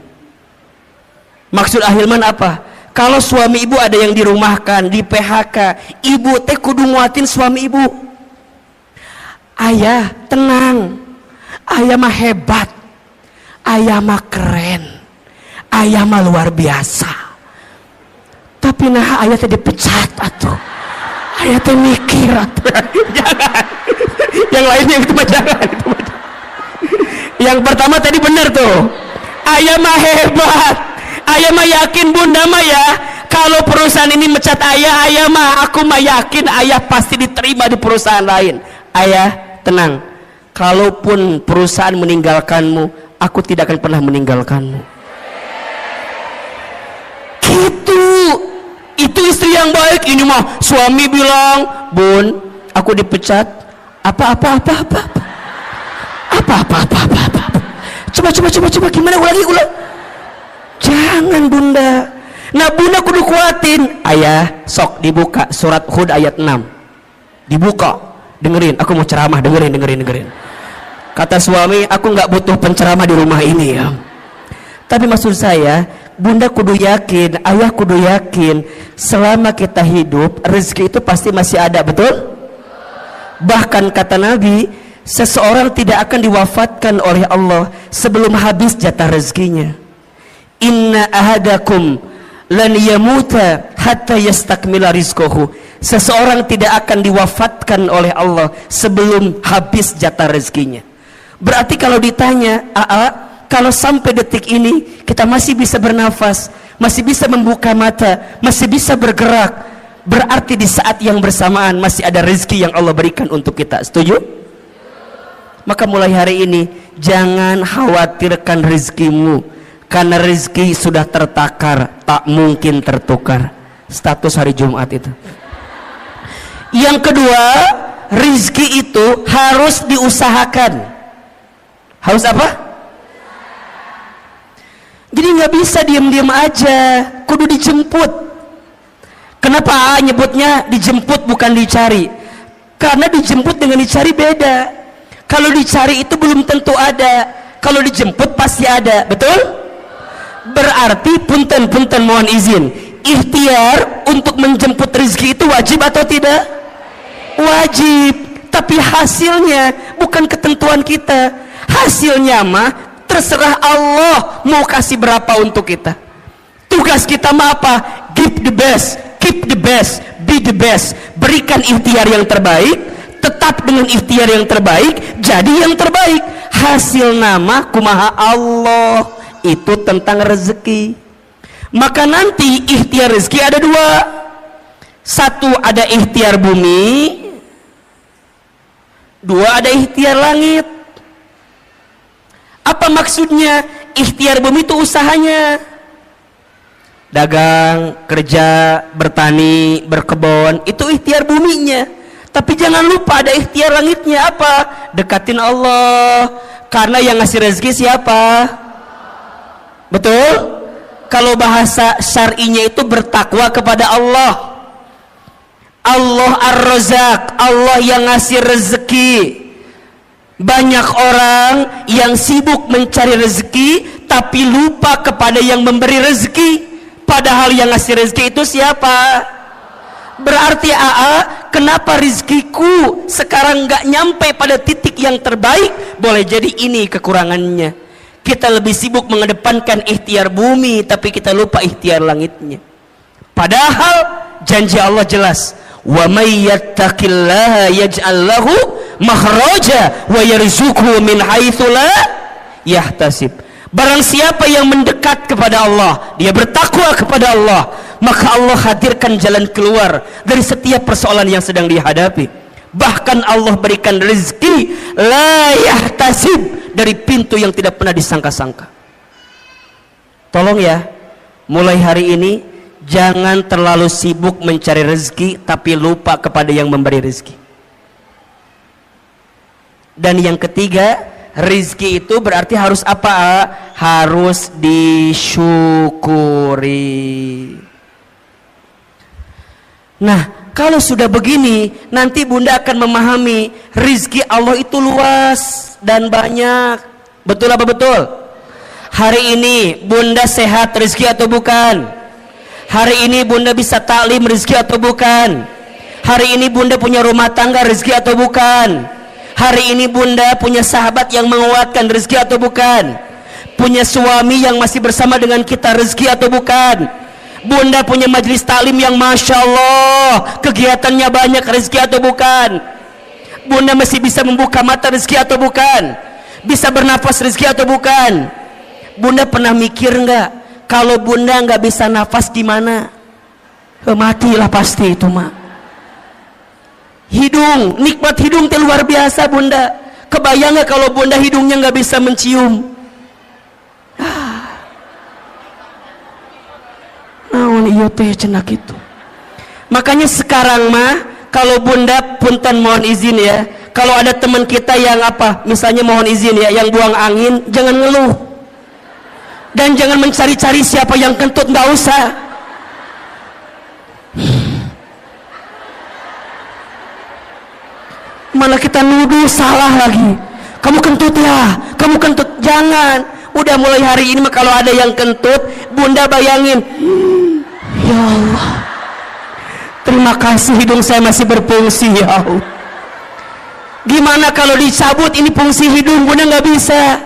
Maksud Ahilman apa? Kalau suami ibu ada yang dirumahkan, di PHK, ibu teh kudu nguatin suami ibu. Ayah tenang, ayah mah hebat, ayah mah keren, ayah mah luar biasa. Tapi nah ayah teh dipecat atuh, ayah teh mikir atuh. Jangan, yang lainnya itu mah jangan, itu mah. Yang pertama tadi benar tuh, ayah mah hebat, ayah mah yakin bunda mah ya, kalau perusahaan ini mecat ayah, ayah mah aku mah yakin ayah pasti diterima di perusahaan lain. Ayah tenang, kalaupun perusahaan meninggalkanmu, aku tidak akan pernah meninggalkanmu. Gitu. Itu istri yang baik. Ini mah suami bilang, bun, aku dipecat. Apa. Coba gimana ulang. Jangan bunda. Nah bunda kudu kuatin. Ayah sok dibuka surat Hud ayat 6. Dibuka. Dengerin, aku mau ceramah. Dengerin. Kata suami, aku nggak butuh penceramah di rumah ini ya. Tapi maksud saya, bunda kudu yakin, ayah kudu yakin, selama kita hidup rezeki itu pasti masih ada, betul? Bahkan kata Nabi, seseorang tidak akan diwafatkan oleh Allah sebelum habis jatah rezekinya. Inna ahadakum lan yamuta hatta yastakmila rizquhu. Seseorang tidak akan diwafatkan oleh Allah sebelum habis jatah rezekinya. Berarti kalau ditanya, kalau sampai detik ini kita masih bisa bernafas, masih bisa membuka mata, masih bisa bergerak, berarti di saat yang bersamaan masih ada rezeki yang Allah berikan untuk kita. Setuju? Maka mulai hari ini jangan khawatirkan rezekimu, karena rezeki sudah tertakar, tak mungkin tertukar. Status hari Jumat itu. Yang kedua, rezeki itu harus diusahakan. Harus apa? Jadi nggak bisa diam-diam aja, kudu dijemput. Kenapa nyebutnya dijemput bukan dicari? Karena dijemput dengan dicari beda. Kalau dicari itu belum tentu ada, kalau dijemput pasti ada, betul? Berarti punten mohon izin, ikhtiar untuk menjemput rezeki itu wajib atau tidak? Wajib. Tapi hasilnya bukan ketentuan kita. Hasilnya mah terserah Allah mau kasih berapa untuk kita. Tugas kita mah apa? Give the best, keep the best, be the best. Berikan ikhtiar yang terbaik, tetap dengan ikhtiar yang terbaik, jadi yang terbaik. Hasil nama kumaha Allah. Itu tentang rezeki. Maka nanti ikhtiar rezeki ada dua. Satu ada ikhtiar bumi, dua ada ikhtiar langit. Apa maksudnya? Ikhtiar bumi itu usahanya, dagang, kerja, bertani, berkebun, itu ikhtiar buminya. Tapi jangan lupa ada ikhtiar langitnya. Apa? Dekatin Allah, karena yang ngasih rezeki siapa? Betul? Kalau bahasa syar'inya itu bertakwa kepada Allah. Allah Ar-Razzaq, Allah yang ngasih rezeki. Banyak orang yang sibuk mencari rezeki tapi lupa kepada yang memberi rezeki, padahal yang ngasih rezeki itu siapa? Berarti kenapa rezekiku sekarang nggak nyampe pada titik yang terbaik? Boleh jadi ini kekurangannya. Kita lebih sibuk mengedepankan ikhtiar bumi tapi kita lupa ikhtiar langitnya. Padahal janji Allah jelas, wa may yattaqillaha yaj'al lahu makhraja wa yarzuqhu min haitsu la yahtasib. Barang siapa yang mendekat kepada Allah, dia bertakwa kepada Allah, maka Allah hadirkan jalan keluar dari setiap persoalan yang sedang dihadapi. Bahkan Allah berikan rezeki la yahtasib, dari pintu yang tidak pernah disangka-sangka. Tolong ya, mulai hari ini jangan terlalu sibuk mencari rezeki tapi lupa kepada yang memberi rezeki. Dan yang ketiga, rizki itu berarti harus apa? Harus disyukuri. Nah, kalau sudah begini, nanti Bunda akan memahami rizki Allah itu luas dan banyak. Betul apa betul? Hari ini Bunda sehat, rizki atau bukan? Hari ini Bunda bisa taklim, rizki atau bukan? Hari ini Bunda punya rumah tangga, rizki atau bukan? Hari ini Bunda punya sahabat yang menguatkan, rezeki atau bukan? Punya suami yang masih bersama dengan kita, rezeki atau bukan? Bunda punya majelis taklim yang Masya Allah kegiatannya banyak, rezeki atau bukan? Bunda masih bisa membuka mata, rezeki atau bukan? Bisa bernafas, rezeki atau bukan? Bunda pernah mikir nggak, kalau Bunda nggak bisa nafas gimana? Matilah pasti itu mah. Hidung, nikmat hidung itu luar biasa Bunda. Kebayang gak kalau Bunda hidungnya nggak bisa mencium? Naon iya teh cenak itu. Makanya sekarang mah kalau Bunda punten mohon izin ya, kalau ada teman kita yang apa, misalnya mohon izin ya, yang buang angin, jangan ngeluh dan jangan mencari-cari siapa yang kentut, nggak usah. Malah kita nuduh salah lagi. Kamu kentut ya, kamu kentut. Jangan. Udah mulai hari ini mah kalau ada yang kentut, Bunda bayangin, ya Allah, terima kasih hidung saya masih berfungsi ya Allah. Gimana kalau dicabut ini fungsi hidung, Bunda nggak bisa.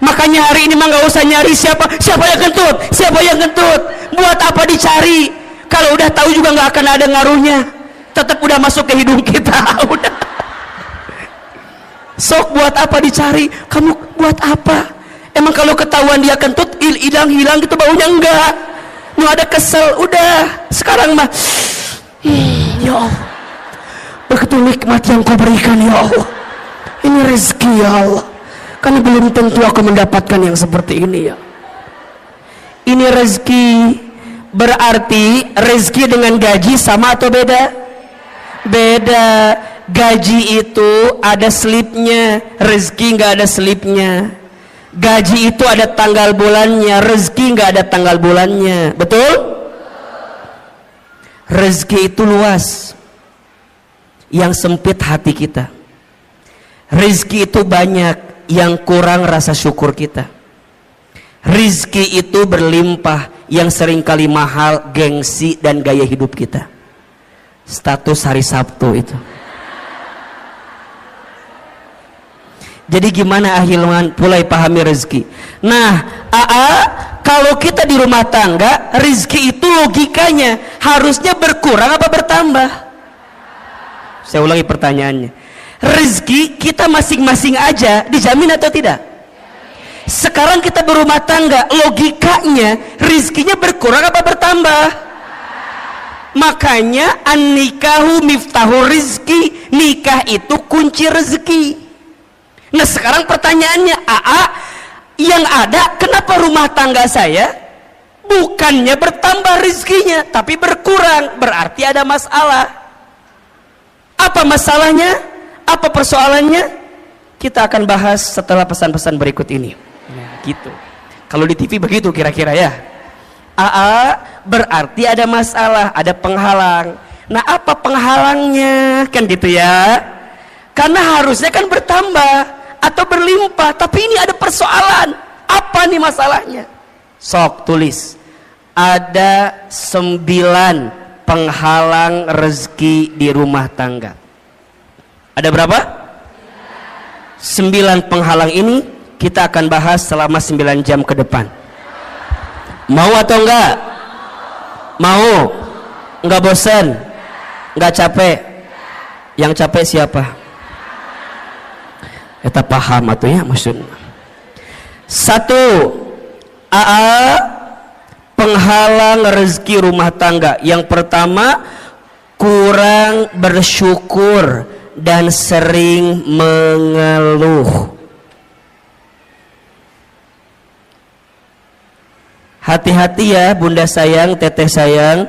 Makanya hari ini mah nggak usah nyari siapa yang kentut, siapa yang kentut. Buat apa dicari? Kalau udah tahu juga nggak akan ada ngaruhnya. Tetap udah masuk ke hidung kita. Udah. Sok buat apa dicari? Kamu buat apa? Emang kalau ketahuan dia kentut hilang gitu baunya? Enggak. Nu ada kesel, udah. Sekarang mah ya Allah, begitu nikmat yang kau berikan ya Allah. Ini rezeki ya Allah. Karena belum tentu aku mendapatkan yang seperti ini ya. Ini rezeki. Berarti rezeki dengan gaji sama atau beda? Beda. Gaji itu ada slipnya, rezeki nggak ada slipnya. Gaji itu ada tanggal bulannya, rezeki nggak ada tanggal bulannya. Betul? Rezeki itu luas, yang sempit hati kita. Rezeki itu banyak, yang kurang rasa syukur kita. Rezeki itu berlimpah, yang seringkali mahal gengsi dan gaya hidup kita. Status hari Sabtu itu. Jadi gimana Ahilman mulai pahami rezeki? Nah, kalau kita di rumah tangga, rezeki itu logikanya harusnya berkurang apa bertambah? Saya ulangi pertanyaannya. Rezeki kita masing-masing aja dijamin atau tidak? Sekarang kita berumah tangga, logikanya rezekinya berkurang apa bertambah? Makanya an-nikahu miftahu rizki, nikah itu kunci rezeki. Nah sekarang pertanyaannya, yang ada kenapa rumah tangga saya bukannya bertambah rezekinya tapi berkurang? Berarti ada masalah. Apa masalahnya? Apa persoalannya? Kita akan bahas setelah pesan-pesan berikut ini. Nah, gitu. Kalau di TV begitu kira-kira ya. Berarti ada masalah, ada penghalang. Nah apa penghalangnya? Kan gitu ya. Karena harusnya kan bertambah atau berlimpah, tapi ini ada persoalan. Apa nih masalahnya? Sok tulis. Ada 9 penghalang rezeki di rumah tangga. Ada berapa? 9 penghalang ini kita akan bahas selama 9 jam ke depan. Mau atau enggak? Mau? Enggak bosan? Enggak capek? Yang capek siapa? Kita paham atau ya maksudnya. 1. penghalang rezeki rumah tangga. Yang pertama, kurang bersyukur dan sering mengeluh. Hati-hati ya bunda sayang, teteh sayang.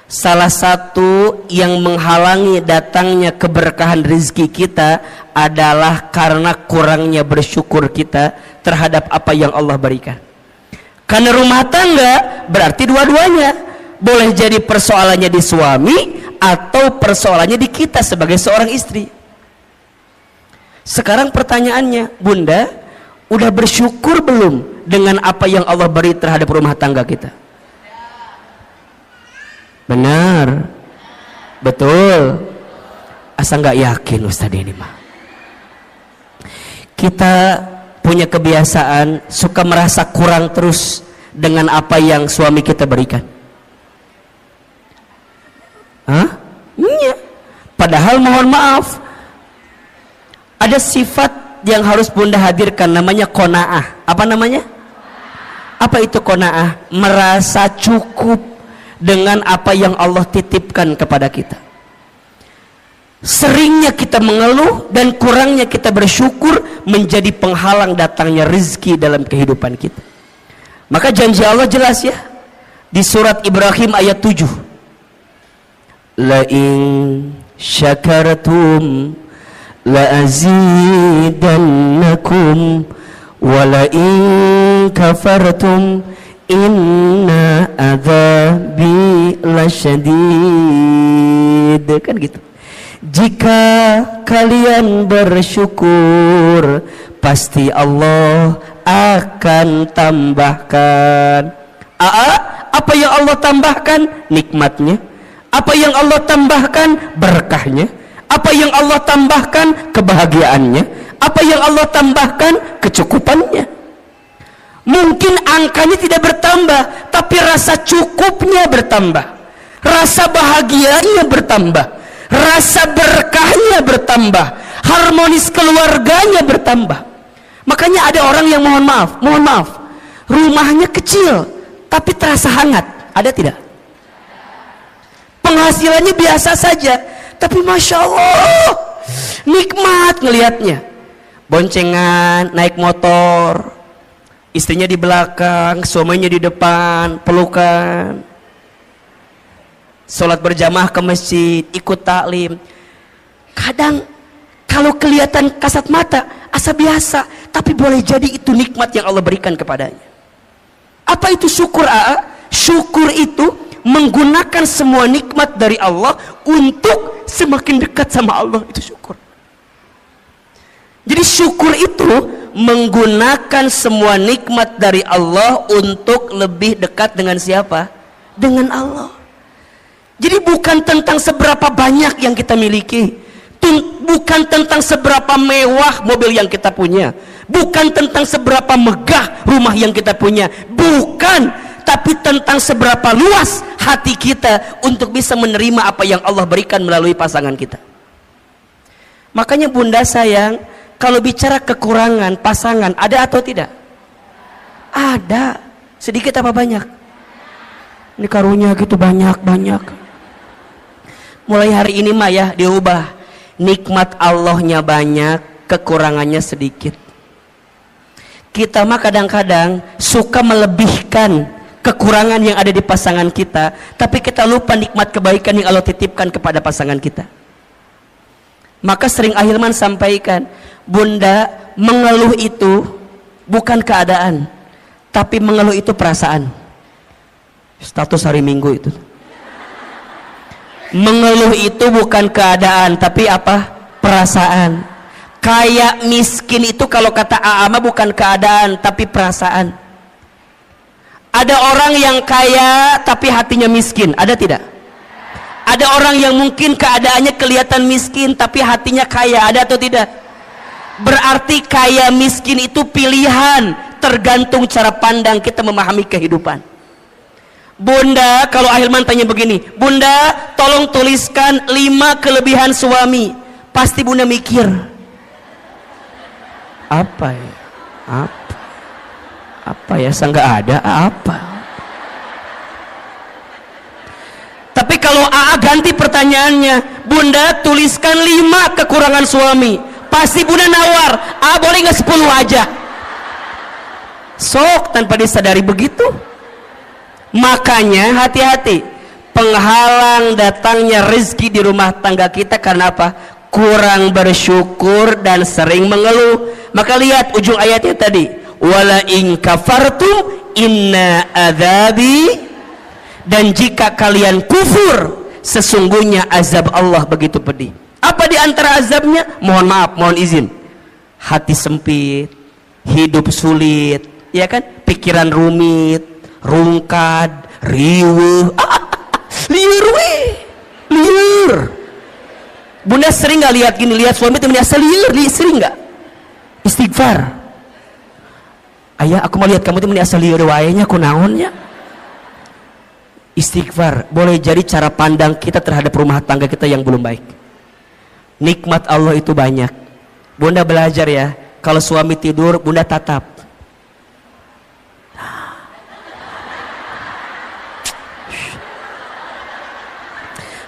Salah satu yang menghalangi datangnya keberkahan rezeki kita adalah karena kurangnya bersyukur kita terhadap apa yang Allah berikan. Karena rumah tangga berarti dua-duanya. Boleh jadi persoalannya di suami atau persoalannya di kita sebagai seorang istri. Sekarang pertanyaannya, bunda, udah bersyukur belum dengan apa yang Allah beri terhadap rumah tangga kita? Benar, betul. Asa nggak yakin Ustaz ini mah. Kita punya kebiasaan suka merasa kurang terus dengan apa yang suami kita berikan. Iya. Padahal mohon maaf, ada sifat yang harus bunda hadirkan, namanya qanaah. Apa namanya? Apa itu qanaah? Merasa cukup dengan apa yang Allah titipkan kepada kita. Seringnya kita mengeluh dan kurangnya kita bersyukur menjadi penghalang datangnya rezeki dalam kehidupan kita. Maka janji Allah jelas ya di surat Ibrahim ayat 7. La in syakartum la azidannakum wa la in kafartum inna adzabi lasyadid. Kan gitu. Jika kalian bersyukur, pasti Allah akan tambahkan. Apa yang Allah tambahkan? Nikmatnya. Apa yang Allah tambahkan? Berkahnya. Apa yang Allah tambahkan? Kebahagiaannya. Apa yang Allah tambahkan? Kecukupannya. Mungkin angkanya tidak bertambah, tapi rasa cukupnya bertambah, rasa bahagianya bertambah, rasa berkahnya bertambah, harmonis keluarganya bertambah. Makanya ada orang yang mohon maaf, rumahnya kecil tapi terasa hangat. Ada tidak? Penghasilannya biasa saja, tapi masya Allah nikmat ngelihatnya. Boncengan, naik motor, istrinya di belakang, suaminya di depan, pelukan, sholat berjamaah ke masjid, ikut taklim. Kadang kalau kelihatan kasat mata asa biasa, tapi boleh jadi itu nikmat yang Allah berikan kepadanya. Apa itu syukur? Syukur itu menggunakan semua nikmat dari Allah untuk semakin dekat sama Allah. Itu syukur. Jadi syukur itu menggunakan semua nikmat dari Allah untuk lebih dekat dengan siapa? Dengan Allah. Jadi bukan tentang seberapa banyak yang kita miliki, bukan tentang seberapa mewah mobil yang kita punya, bukan tentang seberapa megah rumah yang kita punya, bukan, tapi tentang seberapa luas hati kita untuk bisa menerima apa yang Allah berikan melalui pasangan kita. Makanya bunda sayang, kalau bicara kekurangan pasangan, ada atau tidak? Ada. Sedikit apa banyak? Ini karunia gitu banyak. Mulai hari ini mah ya diubah. Nikmat Allahnya banyak, kekurangannya sedikit. Kita mah kadang-kadang suka melebihkan kekurangan yang ada di pasangan kita, tapi kita lupa nikmat kebaikan yang Allah titipkan kepada pasangan kita. Maka sering Ahilman sampaikan, bunda, mengeluh itu bukan keadaan, tapi mengeluh itu perasaan. Status hari Minggu itu. Mengeluh itu bukan keadaan, tapi apa? Perasaan. Kayak miskin itu kalau kata Aama bukan keadaan, tapi perasaan. Ada orang yang kaya tapi hatinya miskin, ada tidak? Ada orang yang mungkin keadaannya kelihatan miskin tapi hatinya kaya, ada atau tidak? Berarti kaya miskin itu pilihan, tergantung cara pandang kita memahami kehidupan. Bunda, kalau Ahilman tanya begini, bunda tolong tuliskan 5 kelebihan suami, pasti bunda mikir apa ya? Apa ya, nggak ada apa. Tapi kalau AA ganti pertanyaannya, Bunda tuliskan 5 kekurangan suami, pasti Bunda nawar, boleh nggak 10 aja? Sok, tanpa disadari begitu. Makanya hati-hati, penghalang datangnya rezeki di rumah tangga kita karena apa? Kurang bersyukur dan sering mengeluh. Maka lihat ujung ayatnya tadi, wala in kafartum inna adzabi, dan jika kalian kufur sesungguhnya azab Allah begitu pedih. Apa di antara azabnya? Mohon maaf, mohon izin, hati sempit, hidup sulit, ya kan, pikiran rumit, rungkad, riweuh, liur. Bunda sering nggak lihat gini, lihat suami temennya liur, sering nggak? Istighfar, ayah aku mau lihat kamu temennya liur waenya aku naonnya. Istighfar boleh jadi cara pandang kita terhadap rumah tangga kita yang belum baik. Nikmat Allah itu banyak. Bunda belajar ya, kalau suami tidur Bunda tatap.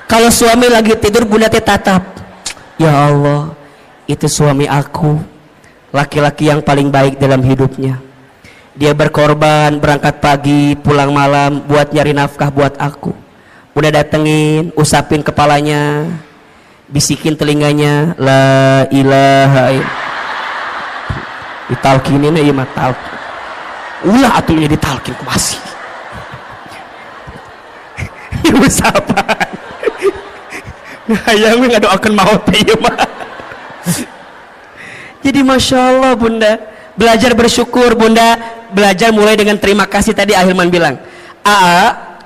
Kalau suami lagi tidur Bunda tatap. Ya Allah, itu suami aku, laki-laki yang paling baik dalam hidupnya. Dia berkorban, berangkat pagi, pulang malam buat nyari nafkah buat aku. Udah datengin, usapin kepalanya, bisikin telinganya, la ilaha illallah. Ditalkinin ya mah talk. Ulah atunya ditalkin ku masih. Usapan. Hayang ngadoakeun maot ieu mah. Jadi Masya Allah Bunda, belajar bersyukur. Bunda belajar mulai dengan terima kasih. Tadi Ahilman bilang,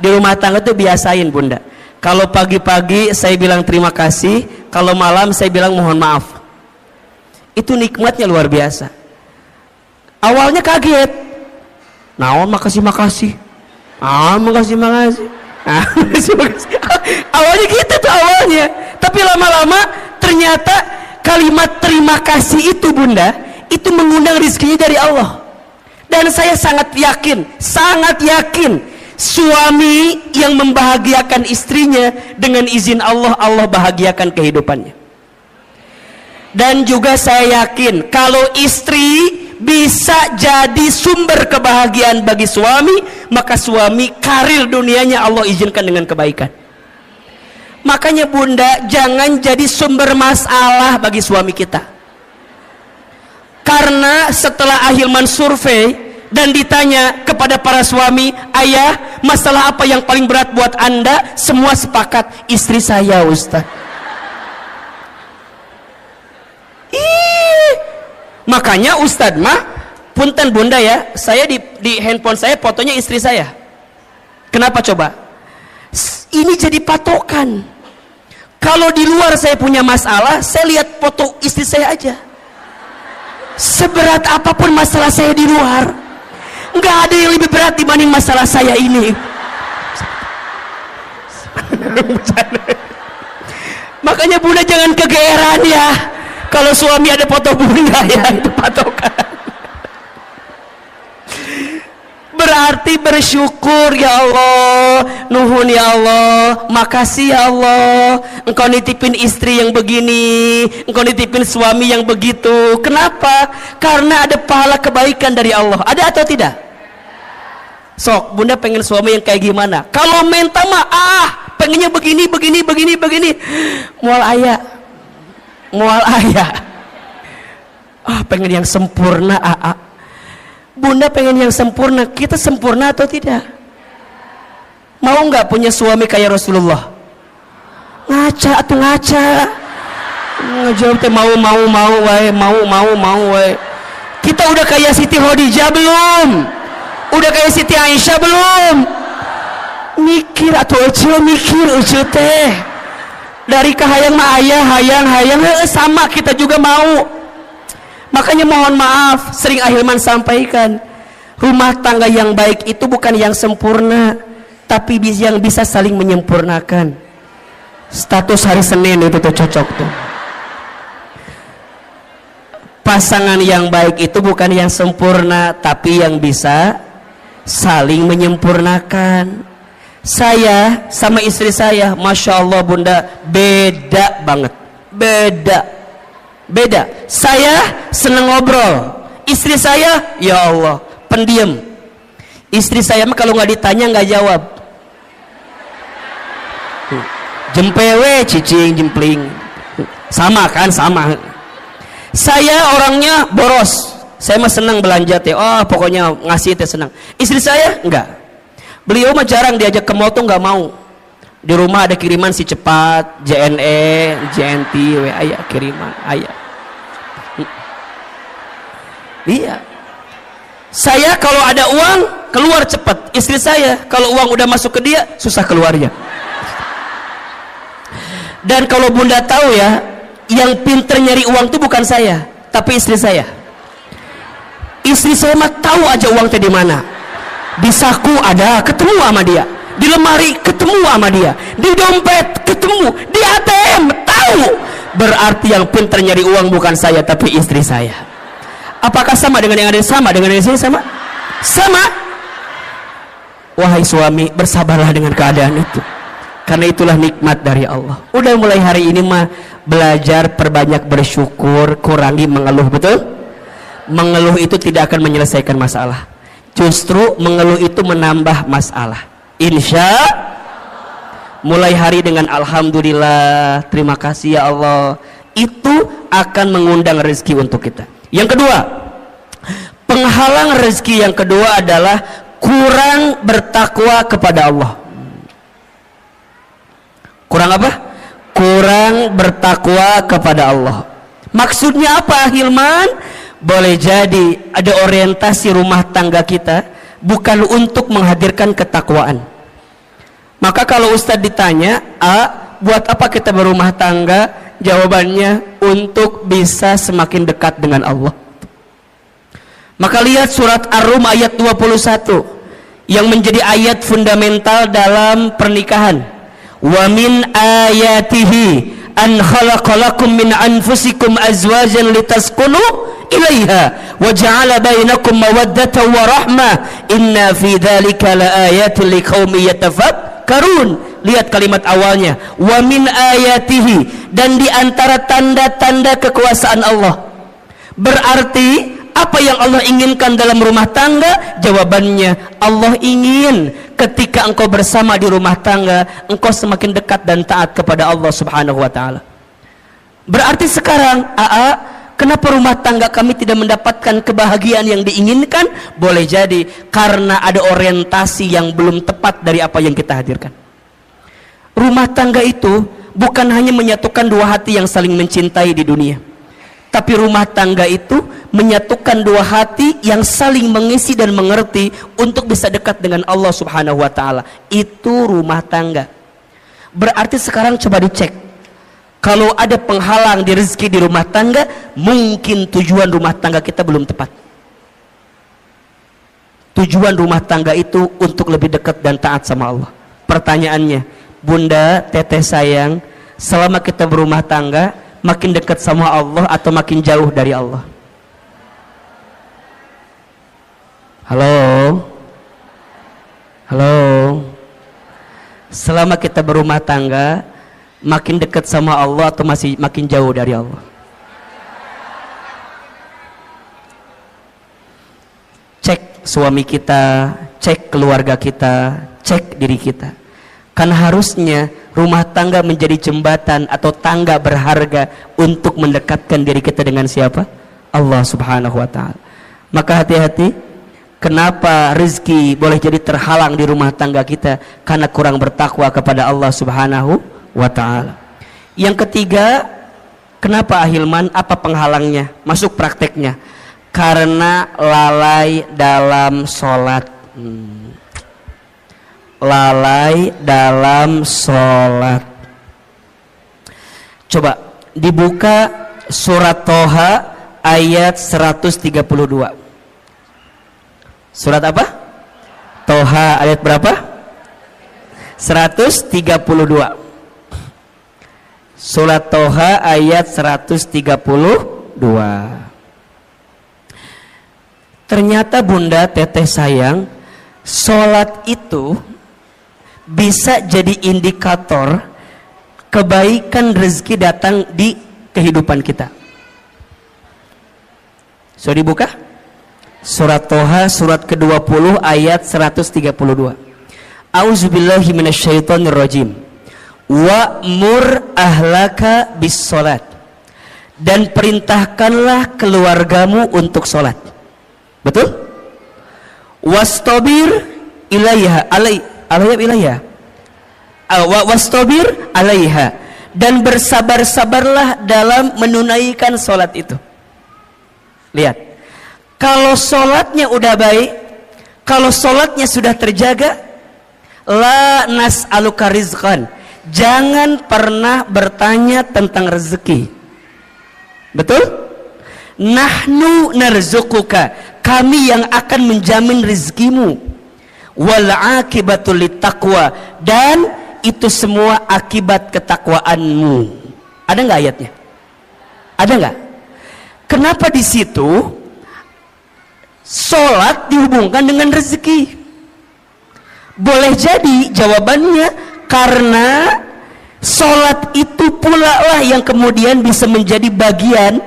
di rumah tangga tuh biasain Bunda, kalau pagi-pagi saya bilang terima kasih, kalau malam saya bilang mohon maaf. Itu nikmatnya luar biasa. Awalnya kaget, naon makasih makasih, makasih makasih, makasih makasih. Awalnya gitu tuh awalnya, tapi lama-lama ternyata kalimat terima kasih itu Bunda, itu mengundang rezekinya dari Allah. Dan saya sangat yakin suami yang membahagiakan istrinya dengan izin Allah, Allah bahagiakan kehidupannya. Dan juga saya yakin kalau istri bisa jadi sumber kebahagiaan bagi suami, maka suami karir dunianya Allah izinkan dengan kebaikan. Makanya Bunda jangan jadi sumber masalah bagi suami kita. Karena setelah Ahilman survei dan ditanya kepada para suami, ayah masalah apa yang paling berat buat anda? Semua sepakat, istri saya Ustaz. Makanya Ustaz mah punten Bunda ya, saya di handphone saya fotonya istri saya. Kenapa coba? Ini jadi patokan. Kalau di luar saya punya masalah, saya lihat foto istri saya aja. Seberat apapun masalah saya di luar, nggak ada yang lebih berat dibanding masalah saya ini. Makanya Bunda jangan kegeeran ya kalau suami ada foto Bunda ya, itu patokan. Berarti bersyukur, ya Allah, nuhun ya Allah, makasih ya Allah, engkau nitipin istri yang begini, engkau nitipin suami yang begitu. Kenapa? Karena ada pahala kebaikan dari Allah. Ada atau tidak? Sok, Bunda pengen suami yang kayak gimana? Kalau minta mah pengennya begini. Mual ayah. Pengen yang sempurna. Bunda pengen yang sempurna. Kita sempurna atau tidak? Mau nggak punya suami kayak Rasulullah? Ngaca. Ngejawab teh mau wae. Kita udah kayak Siti Khadijah belum? Udah kayak Siti Aisyah belum? Mikir atau mikir teh. Dari kahayang mah ayah hayang sama kita juga mau. Makanya mohon maaf, sering Ahilman sampaikan, rumah tangga yang baik itu bukan yang sempurna, tapi yang bisa saling menyempurnakan. Status hari Senin itu tuh cocok tuh. pasangan yang baik itu bukan yang sempurna, tapi yang bisa saling menyempurnakan. Saya sama istri saya, Masya Allah bunda, beda banget. Beda. Saya seneng ngobrol, istri saya ya Allah pendiam. Istri saya mah kalau nggak ditanya nggak jawab, jempewe cicing jempling, sama kan, sama. Saya orangnya boros, saya mah senang belanja teh, oh pokoknya ngasih teh senang. Istri saya enggak, beliau mah jarang diajak ke mall tuh nggak mau. Di rumah ada kiriman si cepat, JNE, JNT, ayah kiriman, ayah. Iya. Saya kalau ada uang keluar cepat, istri saya kalau uang udah masuk ke dia susah keluarnya. Dan kalau bunda tahu ya, yang pinter nyari uang itu bukan saya, tapi istri saya. Istri saya mah tahu aja uang teh di mana. Di saku ada, ketemu sama dia. Di lemari ketemu sama dia. Di dompet ketemu. Di ATM tahu. Berarti yang pinter nyari uang bukan saya, tapi istri saya. Apakah sama dengan yang ada sama dengan yang sini sama? Sama. Wahai suami, bersabarlah dengan keadaan itu. Karena itulah nikmat dari Allah. Udah mulai hari ini mah belajar perbanyak bersyukur, kurangi mengeluh, betul? Mengeluh itu tidak akan menyelesaikan masalah. Justru mengeluh itu menambah masalah. Insya mulai hari dengan alhamdulillah, terima kasih ya Allah, itu akan mengundang rezeki untuk kita. Yang kedua, penghalang rezeki yang kedua adalah kurang bertakwa kepada Allah. Kurang apa? Kurang bertakwa kepada Allah. Maksudnya apa, Hilman? Boleh jadi ada orientasi rumah tangga kita bukan untuk menghadirkan ketakwaan. Maka kalau Ustadz ditanya, buat apa kita berumah tangga? Jawabannya untuk bisa semakin dekat dengan Allah. Maka lihat surat Ar-Rum ayat 21 yang menjadi ayat fundamental dalam pernikahan. Wa min ayatihi an khalaqalakum min anfusikum azwajan litaskunu ilaiha wa ja'ala bainakum mawaddatan wa rahmah inna fi dzalika laayatin liqaumin yatafakkarun. Lihat kalimat awalnya, wa min ayatihi, dan di antara tanda-tanda kekuasaan Allah. Berarti apa yang Allah inginkan dalam rumah tangga? Jawabannya, Allah ingin ketika engkau bersama di rumah tangga, engkau semakin dekat dan taat kepada Allah Subhanahu wa taala. Berarti sekarang, kenapa rumah tangga kami tidak mendapatkan kebahagiaan yang diinginkan? Boleh jadi karena ada orientasi yang belum tepat dari apa yang kita hadirkan. Rumah tangga itu bukan hanya menyatukan dua hati yang saling mencintai di dunia, tapi rumah tangga itu menyatukan dua hati yang saling mengisi dan mengerti untuk bisa dekat dengan Allah Subhanahu wa taala. Itu rumah tangga. Berarti sekarang coba dicek. Kalau ada penghalang di rezeki di rumah tangga, mungkin tujuan rumah tangga kita belum tepat. Tujuan rumah tangga itu untuk lebih dekat dan taat sama Allah. Pertanyaannya, Bunda, teteh sayang, selama kita berumah tangga, makin dekat sama Allah atau makin jauh dari Allah? Halo? Halo? Selama kita berumah tangga, makin dekat sama Allah atau masih makin jauh dari Allah? Cek suami kita, cek keluarga kita, cek diri kita. Karena harusnya rumah tangga menjadi jembatan atau tangga berharga untuk mendekatkan diri kita dengan siapa? Allah Subhanahu wa taala. Maka hati-hati, kenapa rezeki boleh jadi terhalang di rumah tangga kita? Karena kurang bertakwa kepada Allah Subhanahu wa taala. Yang ketiga, kenapa Ahilman? Apa penghalangnya? Masuk prakteknya. Karena lalai dalam sholat. Lalai dalam sholat. Coba dibuka surat Toha ayat 132. Surat apa? Toha ayat berapa? 132. Surat Toha ayat 132. Ternyata bunda, teteh sayang, sholat itu bisa jadi indikator kebaikan rezeki datang di kehidupan kita. Sudah dibuka? Surat Toha surat ke-20 ayat 132. A'udzubillahi minasyaitonirrajim. Wa'mur ahlaka bis sholat, dan perintahkanlah keluargamu untuk sholat. Betul? Wastabir ilaiha wastabir alaiha, dan bersabar-sabarlah dalam menunaikan sholat itu. Lihat, kalau sholatnya udah baik, kalau sholatnya sudah terjaga, la nas'aluka rizqan, jangan pernah bertanya tentang rezeki. Betul? Nahnu narzuquka, kami yang akan menjamin rezekimu. Wal akibatul littaqwa, dan itu semua akibat ketakwaanmu. Ada nggak ayatnya? Ada nggak? Kenapa di situ sholat dihubungkan dengan rezeki? Boleh jadi jawabannya karena sholat itu pula lah yang kemudian bisa menjadi bagian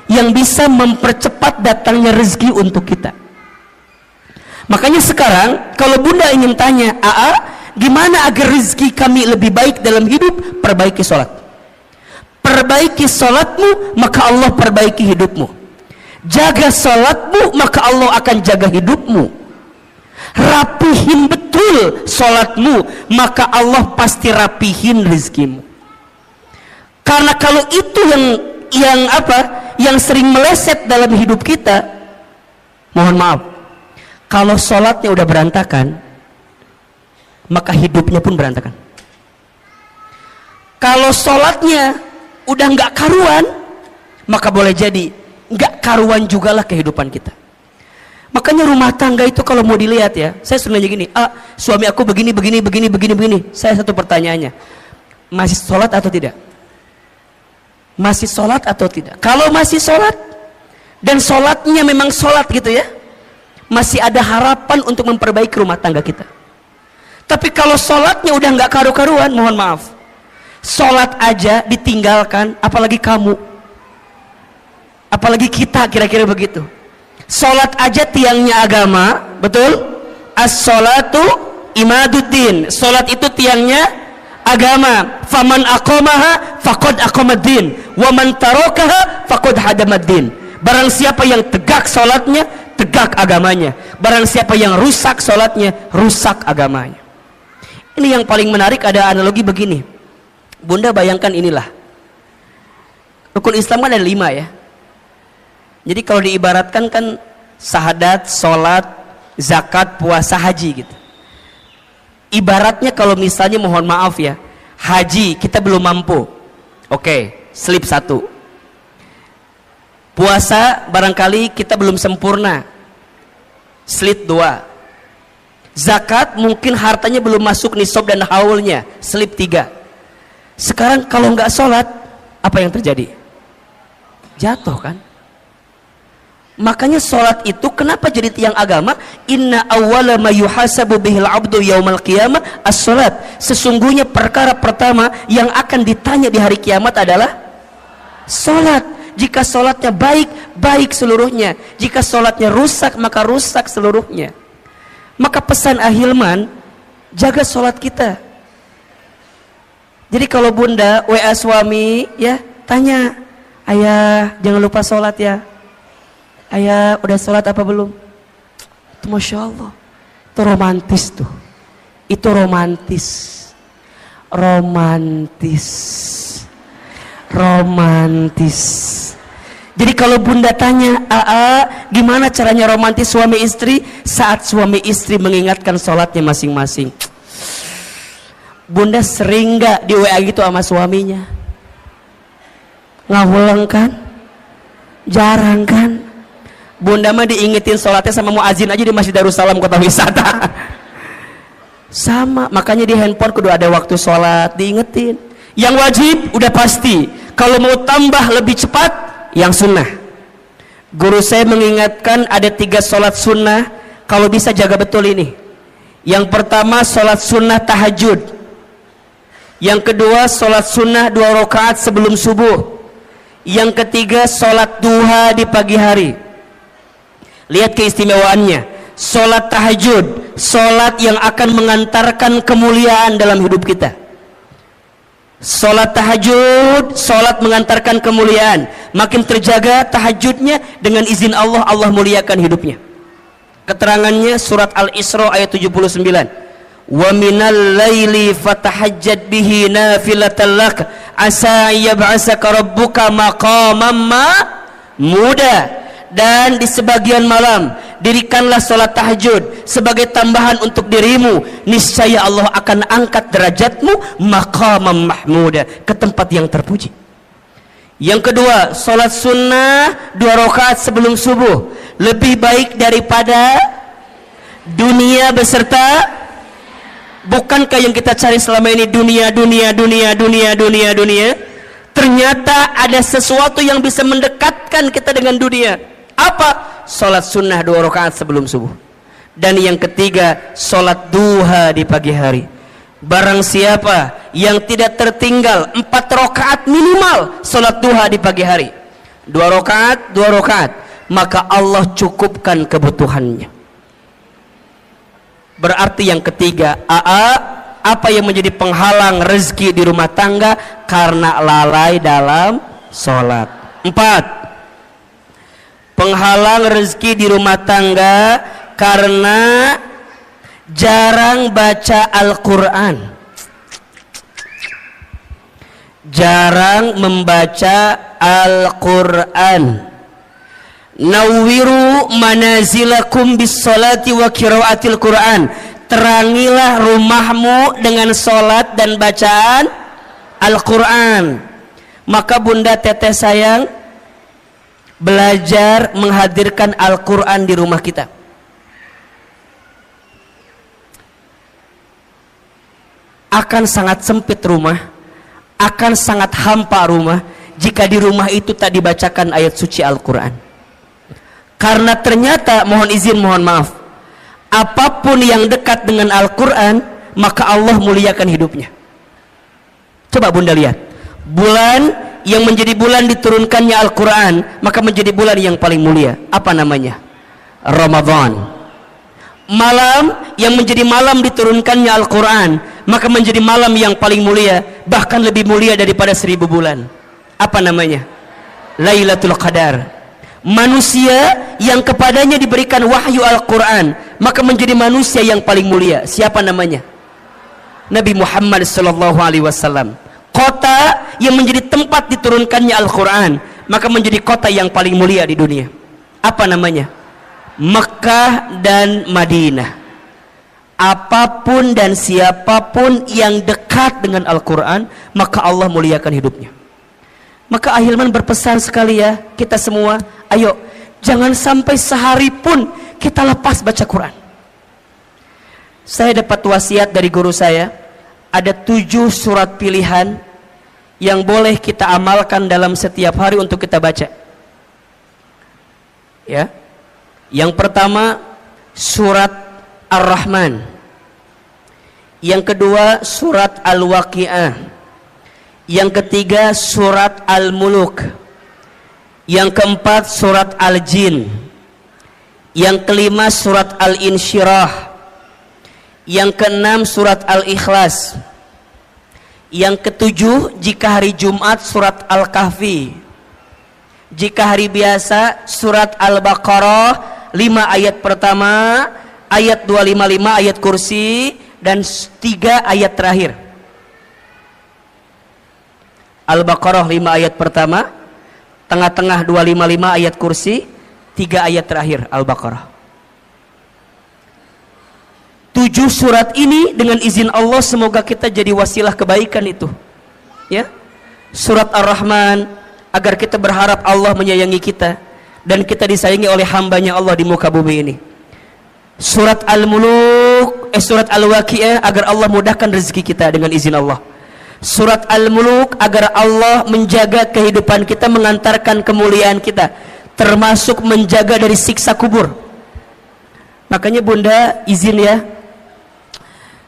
yang bisa mempercepat datangnya rezeki untuk kita. Makanya sekarang kalau bunda ingin tanya, gimana agar rezeki kami lebih baik dalam hidup? Perbaiki sholat. Perbaiki sholatmu, maka Allah perbaiki hidupmu. Jaga sholatmu, maka Allah akan jaga hidupmu. Rapihin betul sholatmu, maka Allah pasti rapihin rezekimu. Karena kalau itu yang sering meleset dalam hidup kita, mohon maaf, kalau sholatnya udah berantakan, maka hidupnya pun berantakan. Kalau sholatnya udah nggak karuan, maka boleh jadi nggak karuan jugalah kehidupan kita. Makanya rumah tangga itu kalau mau dilihat ya, saya sering nanya gini, suami aku begini. Saya satu pertanyaannya, masih sholat atau tidak? Masih sholat atau tidak? Kalau masih sholat dan sholatnya memang sholat gitu ya, masih ada harapan untuk memperbaiki rumah tangga kita. Tapi kalau sholatnya udah nggak karu-karuan, mohon maaf, sholat aja ditinggalkan, apalagi kamu, apalagi kita, kira-kira begitu. Sholat aja tiangnya agama, betul? As-sholatu imaduddin, sholat itu tiangnya agama. Faman aqamaha faqad aqamaddin, wa man tarakaha faqad hadamaddin. Barang siapa yang tegak sholatnya, tegak agamanya. Barang siapa yang rusak sholatnya, rusak agamanya. Ini yang paling menarik, ada analogi begini. Bunda bayangkan inilah, rukun Islam kan ada 5 ya. Jadi kalau diibaratkan kan syahadat, sholat, zakat, puasa, haji gitu. Ibaratnya kalau misalnya mohon maaf ya, haji kita belum mampu, oke, slip 1. Puasa barangkali kita belum sempurna, slip 2. Zakat mungkin hartanya belum masuk nisab dan haulnya, slip 3. Sekarang kalau nggak sholat, apa yang terjadi? Jatuh kan? Makanya sholat itu kenapa jadi tiang agama? Inna awwala ma yuhasabu bihil abdu yaumal qiyamah as-sholat. Sesungguhnya perkara pertama yang akan ditanya di hari kiamat adalah sholat. Jika sholatnya baik, baik seluruhnya. Jika sholatnya rusak, maka rusak seluruhnya. Maka pesan Ahilman, jaga sholat kita. Jadi kalau bunda WA suami ya, tanya, ayah jangan lupa sholat ya. Ayah udah sholat apa belum? Itu Masya Allah, itu romantis tuh. Itu romantis. Jadi kalau bunda tanya, gimana caranya romantis suami istri? Saat suami istri mengingatkan sholatnya masing-masing. Bunda sering gak di WA gitu sama suaminya? Ngawulang kan? Jarang kan? Bunda mah diingetin sholatnya sama muazin aja di Masjid Darussalam Kota Wisata. Sama, makanya di handphone kudu ada waktu sholat, diingetin. Yang wajib udah pasti, kalau mau tambah lebih cepat, yang sunnah. Guru saya mengingatkan ada 3 sholat sunnah, kalau bisa jaga betul ini. Yang pertama sholat sunnah tahajud, yang kedua sholat sunnah 2 rakaat sebelum subuh, yang ketiga sholat duha di pagi hari. Lihat keistimewaannya. Sholat tahajud, sholat yang akan mengantarkan kemuliaan dalam hidup kita. Sholat tahajud, sholat mengantarkan kemuliaan. Makin terjaga tahajudnya, dengan izin Allah, Allah muliakan hidupnya. Keterangannya surat Al-Isra ayat 79. Wa minal laili fatahajjad bihi nafilatan lak asa yab'asaka rabbuka maqaman mahmuda. Dan di sebagian malam dirikanlah sholat tahajud sebagai tambahan untuk dirimu, niscaya Allah akan angkat derajatmu maqaman mahmuda, ke tempat yang terpuji. Yang kedua, sholat sunnah 2 rakaat sebelum subuh, lebih baik daripada dunia beserta. Bukankah yang kita cari selama ini dunia? Ternyata ada sesuatu yang bisa mendekatkan kita dengan dunia. Apa? Sholat sunnah 2 rakaat sebelum subuh. Dan yang ketiga, sholat duha di pagi hari. Barang siapa yang tidak tertinggal 4 rakaat minimal sholat duha di pagi hari, 2 rakaat, maka Allah cukupkan kebutuhannya. Berarti yang ketiga, apa yang menjadi penghalang rezeki di rumah tangga? Karena lalai dalam sholat. 4, penghalang rezeki di rumah tangga karena jarang baca Al-Quran, jarang membaca Al-Quran. Nawwiru manazilakum bis salati wa qiraatil Quran. Terangilah rumahmu dengan salat dan bacaan Al-Quran. Maka Bunda Teteh sayang, belajar menghadirkan Al-Quran di rumah kita. Akan sangat sempit rumah, akan sangat hampa rumah jika di rumah itu tak dibacakan ayat suci Al-Quran. Karena ternyata, mohon izin, mohon maaf, apapun yang dekat dengan Al-Quran, maka Allah muliakan hidupnya. Coba Bunda lihat, bulan yang menjadi bulan diturunkannya Al-Quran, maka menjadi bulan yang paling mulia. Apa namanya? Ramadan. Malam yang menjadi malam diturunkannya Al-Quran, maka menjadi malam yang paling mulia, bahkan lebih mulia daripada 1000 bulan. Apa namanya? Lailatul Qadar. Manusia yang kepadanya diberikan wahyu Al-Quran, maka menjadi manusia yang paling mulia. Siapa namanya? Nabi Muhammad SAW. Kota yang menjadi tempat diturunkannya Al-Quran, maka menjadi kota yang paling mulia di dunia. Apa namanya? Mekah dan Madinah. Apapun dan siapapun yang dekat dengan Al-Quran, maka Allah muliakan hidupnya. Maka Ahilman berpesan sekali ya, kita semua, ayo jangan sampai sehari pun kita lepas baca Quran. Saya dapat wasiat dari guru saya, ada 7 surat pilihan yang boleh kita amalkan dalam setiap hari untuk kita baca. Ya. Yang pertama surat Ar-Rahman. Yang kedua surat Al-Waqi'ah. Yang ketiga surat Al-Muluk. Yang keempat surat Al-Jin. Yang kelima surat Al-Insyirah. Yang keenam surat Al-Ikhlas. Yang ketujuh jika hari Jumat surat Al-Kahfi. Jika hari biasa surat Al-Baqarah 5 ayat pertama, ayat 255 ayat kursi, dan 3 ayat terakhir. Al-Baqarah 5 ayat pertama, tengah-tengah 255 ayat kursi, 3 ayat terakhir Al-Baqarah. 7 surat ini dengan izin Allah semoga kita jadi wasilah kebaikan itu. Ya. Surat Ar-Rahman agar kita berharap Allah menyayangi kita dan kita disayangi oleh hambanya Allah di muka bumi ini. Surat Al-Muluk, surat Al-Waqi'ah agar Allah mudahkan rezeki kita dengan izin Allah. Surat Al-Muluk agar Allah menjaga kehidupan kita, mengantarkan kemuliaan kita. termasuk menjaga dari siksa kubur. Makanya bunda izin ya,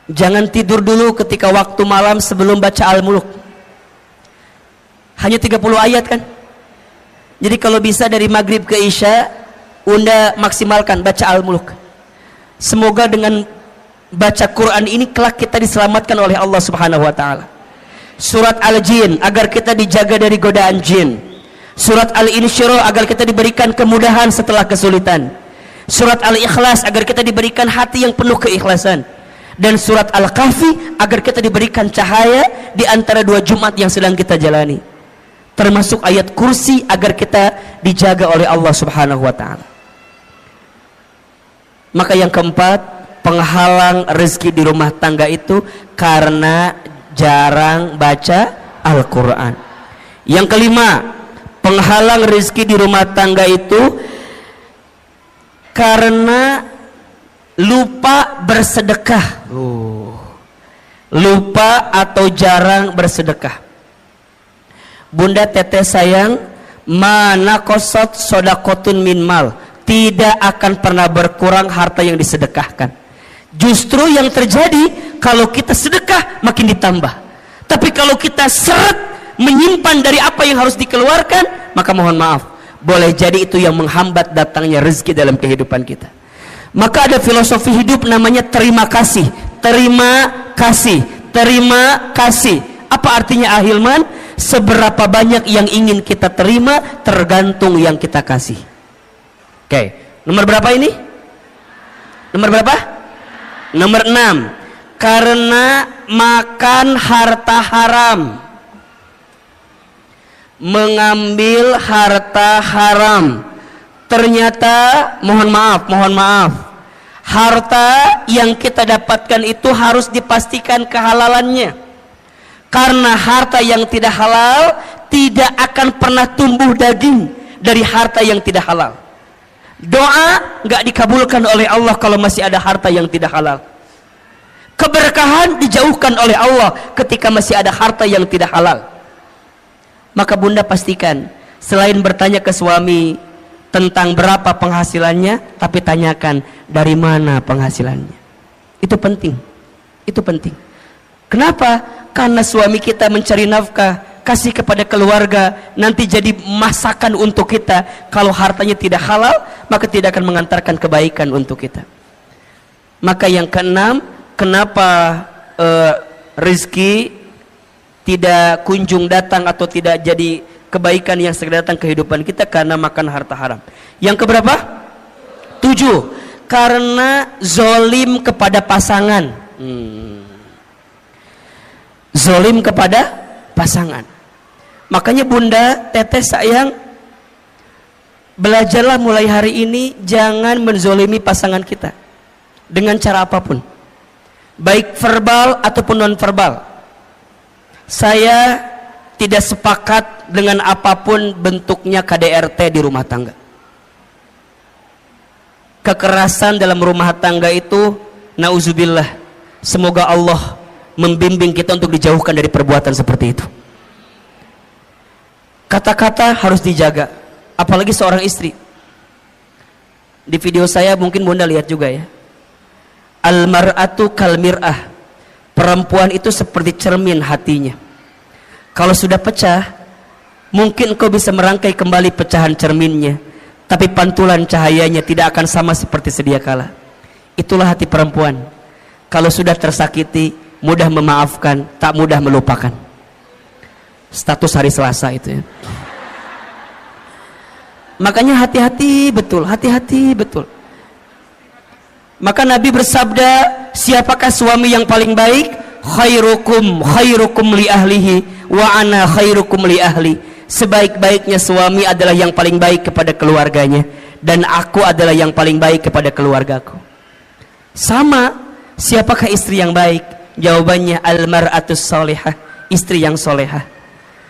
jangan tidur dulu ketika waktu malam sebelum baca Al-Muluk. Hanya 30 ayat kan. Jadi kalau bisa dari maghrib ke isya, bunda maksimalkan baca Al-Muluk. Semoga dengan baca Quran ini kelak kita diselamatkan oleh Allah Subhanahu wa taala. Surat Al-Jin agar kita dijaga dari godaan jin. Surat Al-Insyirah agar kita diberikan kemudahan setelah kesulitan. Surat Al-Ikhlas agar kita diberikan hati yang penuh keikhlasan. Dan surat Al-Kahfi agar kita diberikan cahaya di antara 2 Jumat yang sedang kita jalani. Termasuk ayat kursi agar kita dijaga oleh Allah Subhanahu wa taala. Maka yang keempat, penghalang rezeki di rumah tangga itu karena jarang baca Al-Quran. Yang kelima, penghalang rezeki di rumah tangga itu karena lupa bersedekah. Lupa atau jarang bersedekah. Bunda teteh sayang, mana kosot sodakotun min mal, tidak akan pernah berkurang harta yang disedekahkan. Justru yang terjadi kalau kita sedekah makin ditambah. Tapi kalau kita seret menyimpan dari apa yang harus dikeluarkan, maka mohon maaf, boleh jadi itu yang menghambat datangnya rezeki dalam kehidupan kita. Maka ada filosofi hidup namanya terima kasih. Terima kasih, terima kasih. Apa artinya Ahilman? Seberapa banyak yang ingin kita terima tergantung yang kita kasih. Oke, nomor berapa ini? Nomor berapa? Nomor 6. Karena makan harta haram, mengambil harta haram. Ternyata mohon maaf, harta yang kita dapatkan itu harus dipastikan kehalalannya. Karena harta yang tidak halal tidak akan pernah tumbuh daging dari harta yang tidak halal. Doa nggak dikabulkan oleh Allah kalau masih ada harta yang tidak halal. Keberkahan dijauhkan oleh Allah ketika masih ada harta yang tidak halal. Maka bunda pastikan, selain bertanya ke suami tentang berapa penghasilannya, tapi tanyakan dari mana penghasilannya. Itu penting. Itu penting. Kenapa? Karena suami kita mencari nafkah, kasih kepada keluarga, nanti jadi masakan untuk kita. Kalau hartanya tidak halal, maka tidak akan mengantarkan kebaikan untuk kita. Maka yang keenam, kenapa rezeki tidak kunjung datang atau tidak jadi kebaikan yang segera datang kehidupan kita? Karena makan harta haram. Yang keberapa? 7. Karena zolim kepada pasangan. Zolim kepada pasangan. Makanya bunda, teteh sayang, belajarlah mulai hari ini jangan menzolimi pasangan kita dengan cara apapun, baik verbal ataupun non verbal. Saya tidak sepakat dengan apapun bentuknya KDRT di rumah tangga. Kekerasan dalam rumah tangga itu, nauzubillah, semoga Allah membimbing kita untuk dijauhkan dari perbuatan seperti itu. Kata-kata harus dijaga, apalagi seorang istri. Di video saya mungkin bunda lihat juga ya, al-mar'atu kal-mir'ah, perempuan itu seperti cermin hatinya. Kalau sudah pecah, mungkin kau bisa merangkai kembali pecahan cerminnya, tapi pantulan cahayanya tidak akan sama seperti sedia kala. Itulah hati perempuan. Kalau sudah tersakiti, mudah memaafkan, tak mudah melupakan. Status hari Selasa itu ya. Makanya hati-hati betul, hati-hati betul. Maka Nabi bersabda, siapakah suami yang paling baik? Khairukum li ahlihi wa ana khairukum li ahli. Sebaik-baiknya suami adalah yang paling baik kepada keluarganya, dan aku adalah yang paling baik kepada keluargaku. Sama, siapakah istri yang baik? Jawabannya al-mar'atus solehah, istri yang solehah.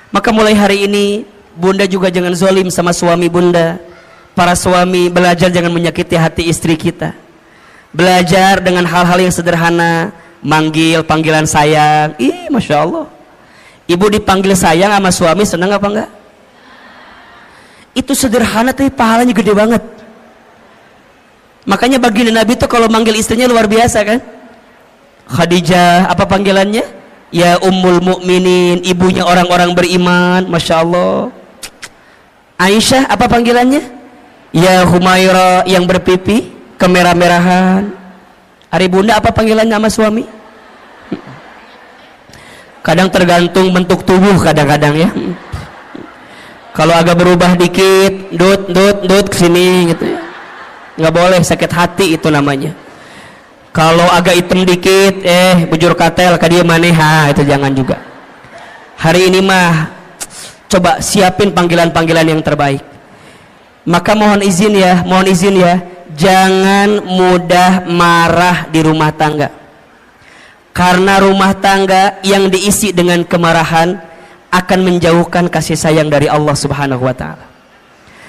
Maka mulai hari ini bunda juga jangan zolim sama suami bunda. Para suami belajar jangan menyakiti hati istri kita. Belajar dengan hal-hal yang sederhana, manggil panggilan sayang. Ih, masya Allah. Ibu dipanggil sayang sama suami senang apa enggak? Itu sederhana tapi pahalanya gede banget. Makanya baginda Nabi itu kalau manggil istrinya luar biasa kan. Khadijah, apa panggilannya? Ya Ummul Mukminin, ibunya orang-orang beriman, Masya Allah. Aisyah, apa panggilannya? Ya Humaira, yang berpipi kemerah-merahan. Hari bunda, apa panggilannya sama suami? Kadang tergantung bentuk tubuh kadang-kadang ya. Kalau agak berubah dikit, dut kesini gitu ya. Nggak boleh, sakit hati itu namanya. Kalau agak hitam dikit, bujur katel ka dia maneha, itu jangan juga. Hari ini mah coba siapin panggilan-panggilan yang terbaik. Maka mohon izin ya, jangan mudah marah di rumah tangga. Karena rumah tangga yang diisi dengan kemarahan akan menjauhkan kasih sayang dari Allah Subhanahu wa taala.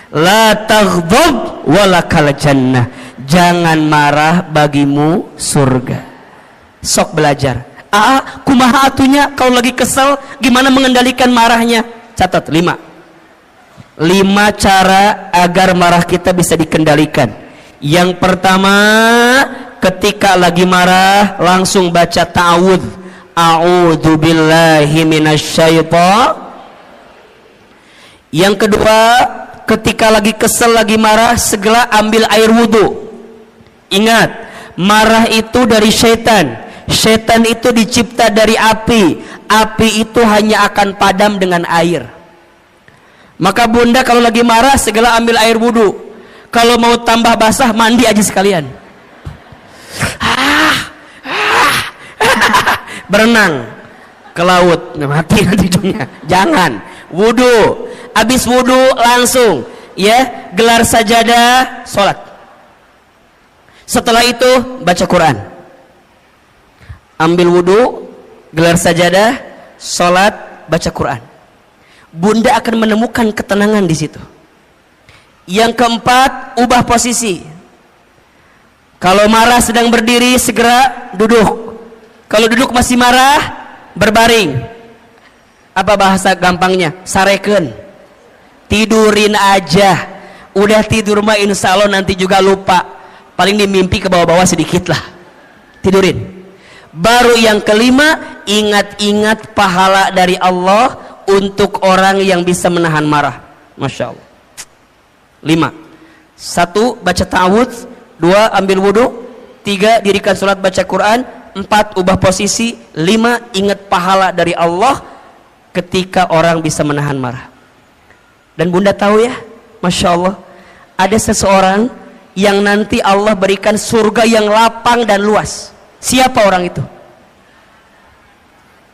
La taghdab walakal jannah. Jangan marah, bagimu surga. Sok belajar. Kumaha atunya kalau lagi kesel, gimana mengendalikan marahnya? Catat 5 cara agar marah kita bisa dikendalikan. Yang pertama, ketika lagi marah langsung baca ta'awudz. A'udzu billahi minasyaitonir. Yang kedua, ketika lagi kesel, lagi marah, segera ambil air wudhu. Ingat, marah itu dari syaitan. Syaitan itu dicipta dari api. Api itu hanya akan padam dengan air. Maka bunda kalau lagi marah segera ambil air wudhu. Kalau mau tambah basah, mandi aja sekalian. Berenang ke laut, mati nanti hidungnya. Jangan. Wudhu. Habis wudhu langsung ya gelar sajadah, sholat. Setelah itu baca Quran. Ambil wudhu, gelar sajadah, sholat, baca Quran. Bunda akan menemukan ketenangan di situ. Yang keempat, ubah posisi. Kalau marah sedang berdiri, segera duduk. Kalau duduk masih marah, berbaring. Apa bahasa gampangnya? Sareken. Tidurin aja. Udah tidur mah insya Allah nanti juga lupa. Paling dimimpi ke bawah-bawah sedikit lah. Tidurin. Baru yang kelima, ingat-ingat pahala dari Allah untuk orang yang bisa menahan marah. Masya Allah. 5. 1. Baca ta'awudz. 2. Ambil wudhu. 3. Dirikan sholat baca Quran. 4. Ubah posisi. 5. Ingat pahala dari Allah ketika orang bisa menahan marah. Dan bunda tahu ya, Masya Allah, ada seseorang yang nanti Allah berikan surga yang lapang dan luas. Siapa orang itu?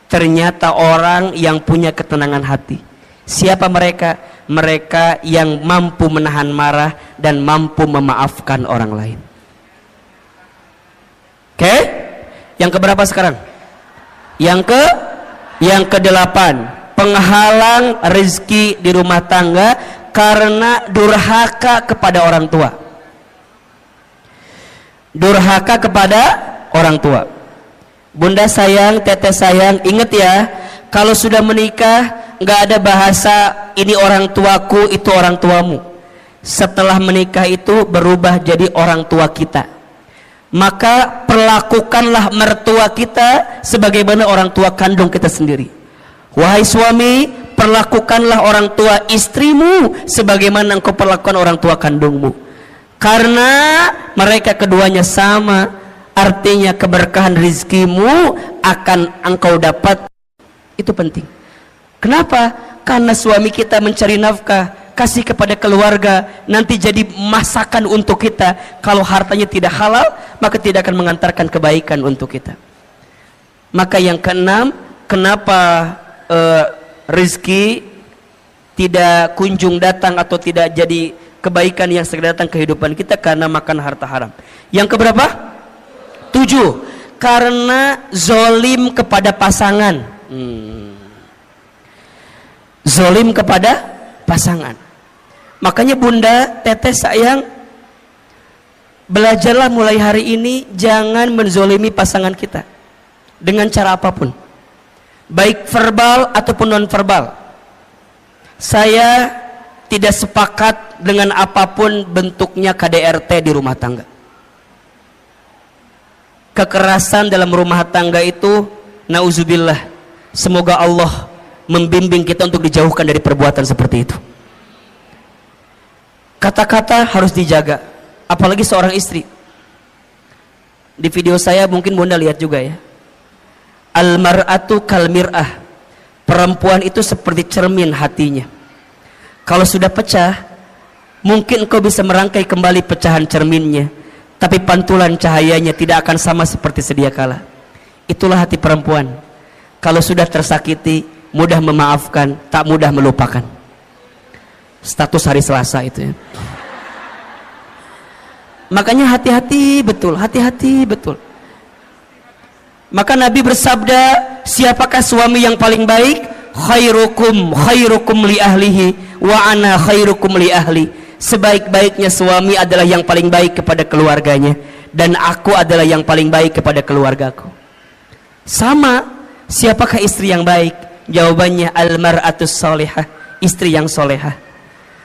Ternyata orang yang punya ketenangan hati. Siapa mereka? Mereka yang mampu menahan marah dan mampu memaafkan orang lain. Oke? Yang keberapa sekarang? Yang ke-8. Penghalang rezeki di rumah tangga karena durhaka kepada orang tua. Durhaka kepada orang tua. Bunda sayang, teteh sayang, ingat ya, kalau sudah menikah nggak ada bahasa ini orang tuaku, itu orang tuamu. Setelah menikah itu berubah jadi orang tua kita. Maka perlakukanlah mertua kita sebagaimana orang tua kandung kita sendiri. Wahai suami, perlakukanlah orang tua istrimu sebagaimana engkau perlakukan orang tua kandungmu. Karena mereka keduanya sama, artinya keberkahan rizkimu akan engkau dapat. Itu penting. Kenapa? Karena suami kita mencari nafkah, kasih kepada keluarga, nanti jadi masakan untuk kita. Kalau hartanya tidak halal, maka tidak akan mengantarkan kebaikan untuk kita. Maka yang keenam, kenapa rezeki tidak kunjung datang atau tidak jadi kebaikan yang segera datang kehidupan kita? Karena makan harta haram. Yang keberapa? 7. Karena zolim kepada pasangan. Zolim kepada pasangan. Makanya bunda, teteh sayang, belajarlah mulai hari ini jangan menzolimi pasangan kita dengan cara apapun, baik verbal ataupun non verbal. Saya tidak sepakat dengan apapun bentuknya KDRT di rumah tangga. Kekerasan dalam rumah tangga itu, nauzubillah, semoga Allah membimbing kita untuk dijauhkan dari perbuatan seperti itu. Kata-kata harus dijaga, apalagi seorang istri. Di video saya mungkin Bunda lihat juga ya, al-mar'atu kal mir'ah, perempuan itu seperti cermin hatinya. Kalau sudah pecah, mungkin kau bisa merangkai kembali pecahan cerminnya, tapi pantulan cahayanya tidak akan sama seperti sedia kala. Itulah hati perempuan. Kalau sudah tersakiti, mudah memaafkan, tak mudah melupakan. Status hari Selasa itu ya. Makanya hati-hati betul, hati-hati betul. Maka Nabi bersabda, siapakah suami yang paling baik? Khairukum li ahlihi wa ana khairukum li ahli. Sebaik-baiknya suami adalah yang paling baik kepada keluarganya, dan aku adalah yang paling baik kepada keluargaku. Sama, siapakah istri yang baik? Jawabannya al-mar'atus salihah, istri yang solehah.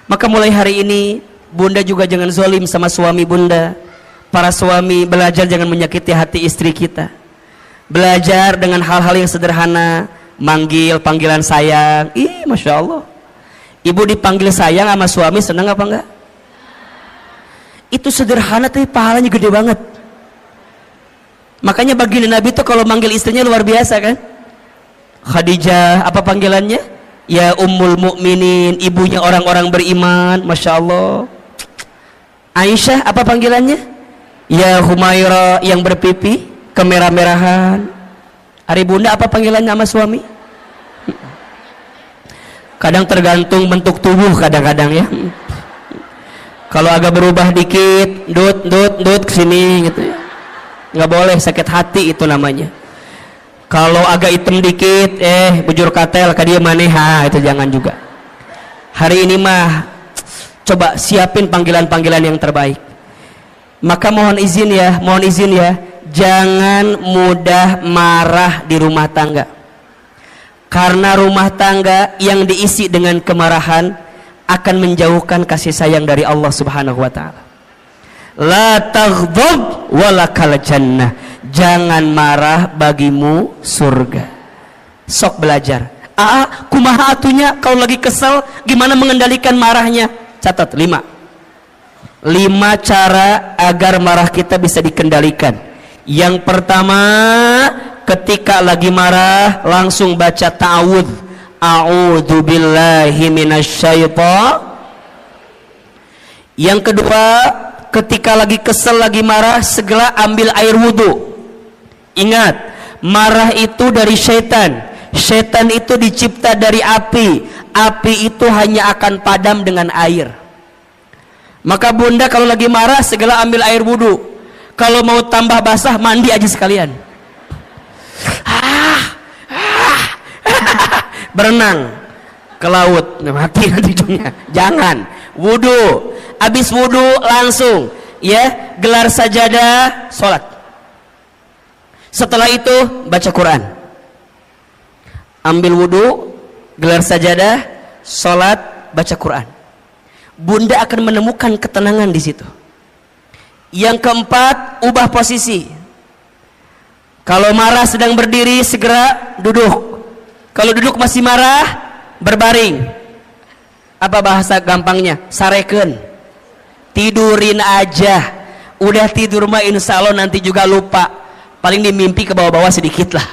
Maka mulai hari ini Bunda juga jangan zalim sama suami Bunda. Para suami, belajar jangan menyakiti hati istri kita. Belajar dengan hal-hal yang sederhana, manggil panggilan sayang. Ih, Masya Allah, ibu dipanggil sayang sama suami senang apa enggak? Itu sederhana tapi pahalanya gede banget. Makanya baginda Nabi itu kalau manggil istrinya luar biasa kan. Khadijah, apa panggilannya? Ya Ummul Mukminin, ibunya orang-orang beriman, Masya Allah. Aisyah, apa panggilannya? Ya Humaira, yang berpipi kemerah-merahan. Hari Bunda, apa panggilannya sama suami? Kadang tergantung bentuk tubuh, kadang-kadang ya. Kalau agak berubah dikit, dut kesini gitu ya, nggak boleh, sakit hati itu namanya. Kalau agak hitam dikit, bujur katel ke dia maneha, itu jangan juga. Hari ini mah coba siapin panggilan-panggilan yang terbaik. Maka mohon izin ya, jangan mudah marah di rumah tangga. Karena rumah tangga yang diisi dengan kemarahan akan menjauhkan kasih sayang dari Allah Subhanahu wa taala. La taghdab walakal jannah. Jangan marah, bagimu surga. Sok belajar. Kumaha atunya kalau lagi kesel gimana mengendalikan marahnya? Catat 5 cara agar marah kita bisa dikendalikan. Yang pertama, ketika lagi marah langsung baca ta'awudz. A'udzu billahi minasyaitonir. Yang kedua, ketika lagi kesel, lagi marah, segera ambil air wudhu. Ingat, marah itu dari syaitan. Syaitan itu dicipta dari api. Api itu hanya akan padam dengan air. Maka Bunda kalau lagi marah segera ambil air wudhu. Kalau mau tambah basah, mandi aja sekalian. Berenang ke laut, mati nanti ujungnya. Jangan, wudhu. Habis wudhu langsung ya gelar sajadah, sholat. Setelah itu baca Quran. Ambil wudhu, gelar sajadah, sholat, baca Quran. Bunda akan menemukan ketenangan di situ. Yang keempat, ubah posisi. Kalau marah sedang berdiri, segera duduk. Kalau duduk masih marah, berbaring. Apa bahasa gampangnya? Sareken. Tidurin aja. Udah tidur mah insya Allah nanti juga lupa. Paling dimimpi ke bawah-bawah sedikit lah.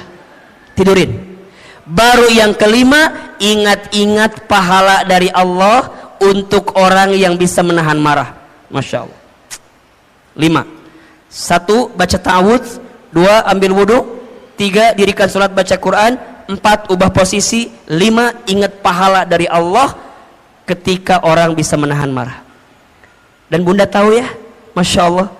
Tidurin. Baru yang kelima, ingat-ingat pahala dari Allah untuk orang yang bisa menahan marah. Masya Allah. 5. 1. Baca ta'awudz. 2. Ambil wudhu. 3. Dirikan sholat baca Quran. 4. Ubah posisi. 5. Ingat pahala dari Allah ketika orang bisa menahan marah. Dan Bunda tahu ya, Masya Allah,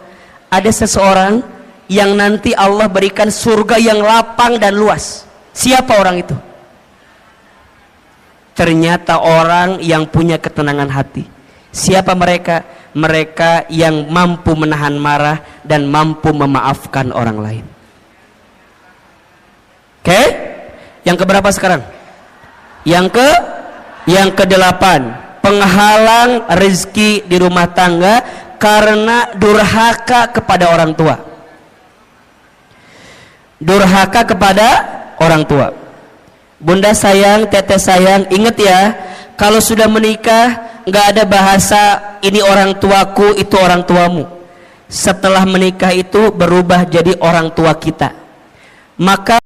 ada seseorang yang nanti Allah berikan surga yang lapang dan luas. Siapa orang itu? Ternyata orang yang punya ketenangan hati. Siapa mereka? Mereka yang mampu menahan marah dan mampu memaafkan orang lain. Oke? Yang keberapa sekarang? Yang ke-8. penghalang rezeki di rumah tangga karena durhaka kepada orang tua. Durhaka kepada orang tua. Bunda sayang, teteh sayang, ingat ya, kalau sudah menikah nggak ada bahasa ini orang tuaku, itu orang tuamu. Setelah menikah itu berubah jadi orang tua kita. Maka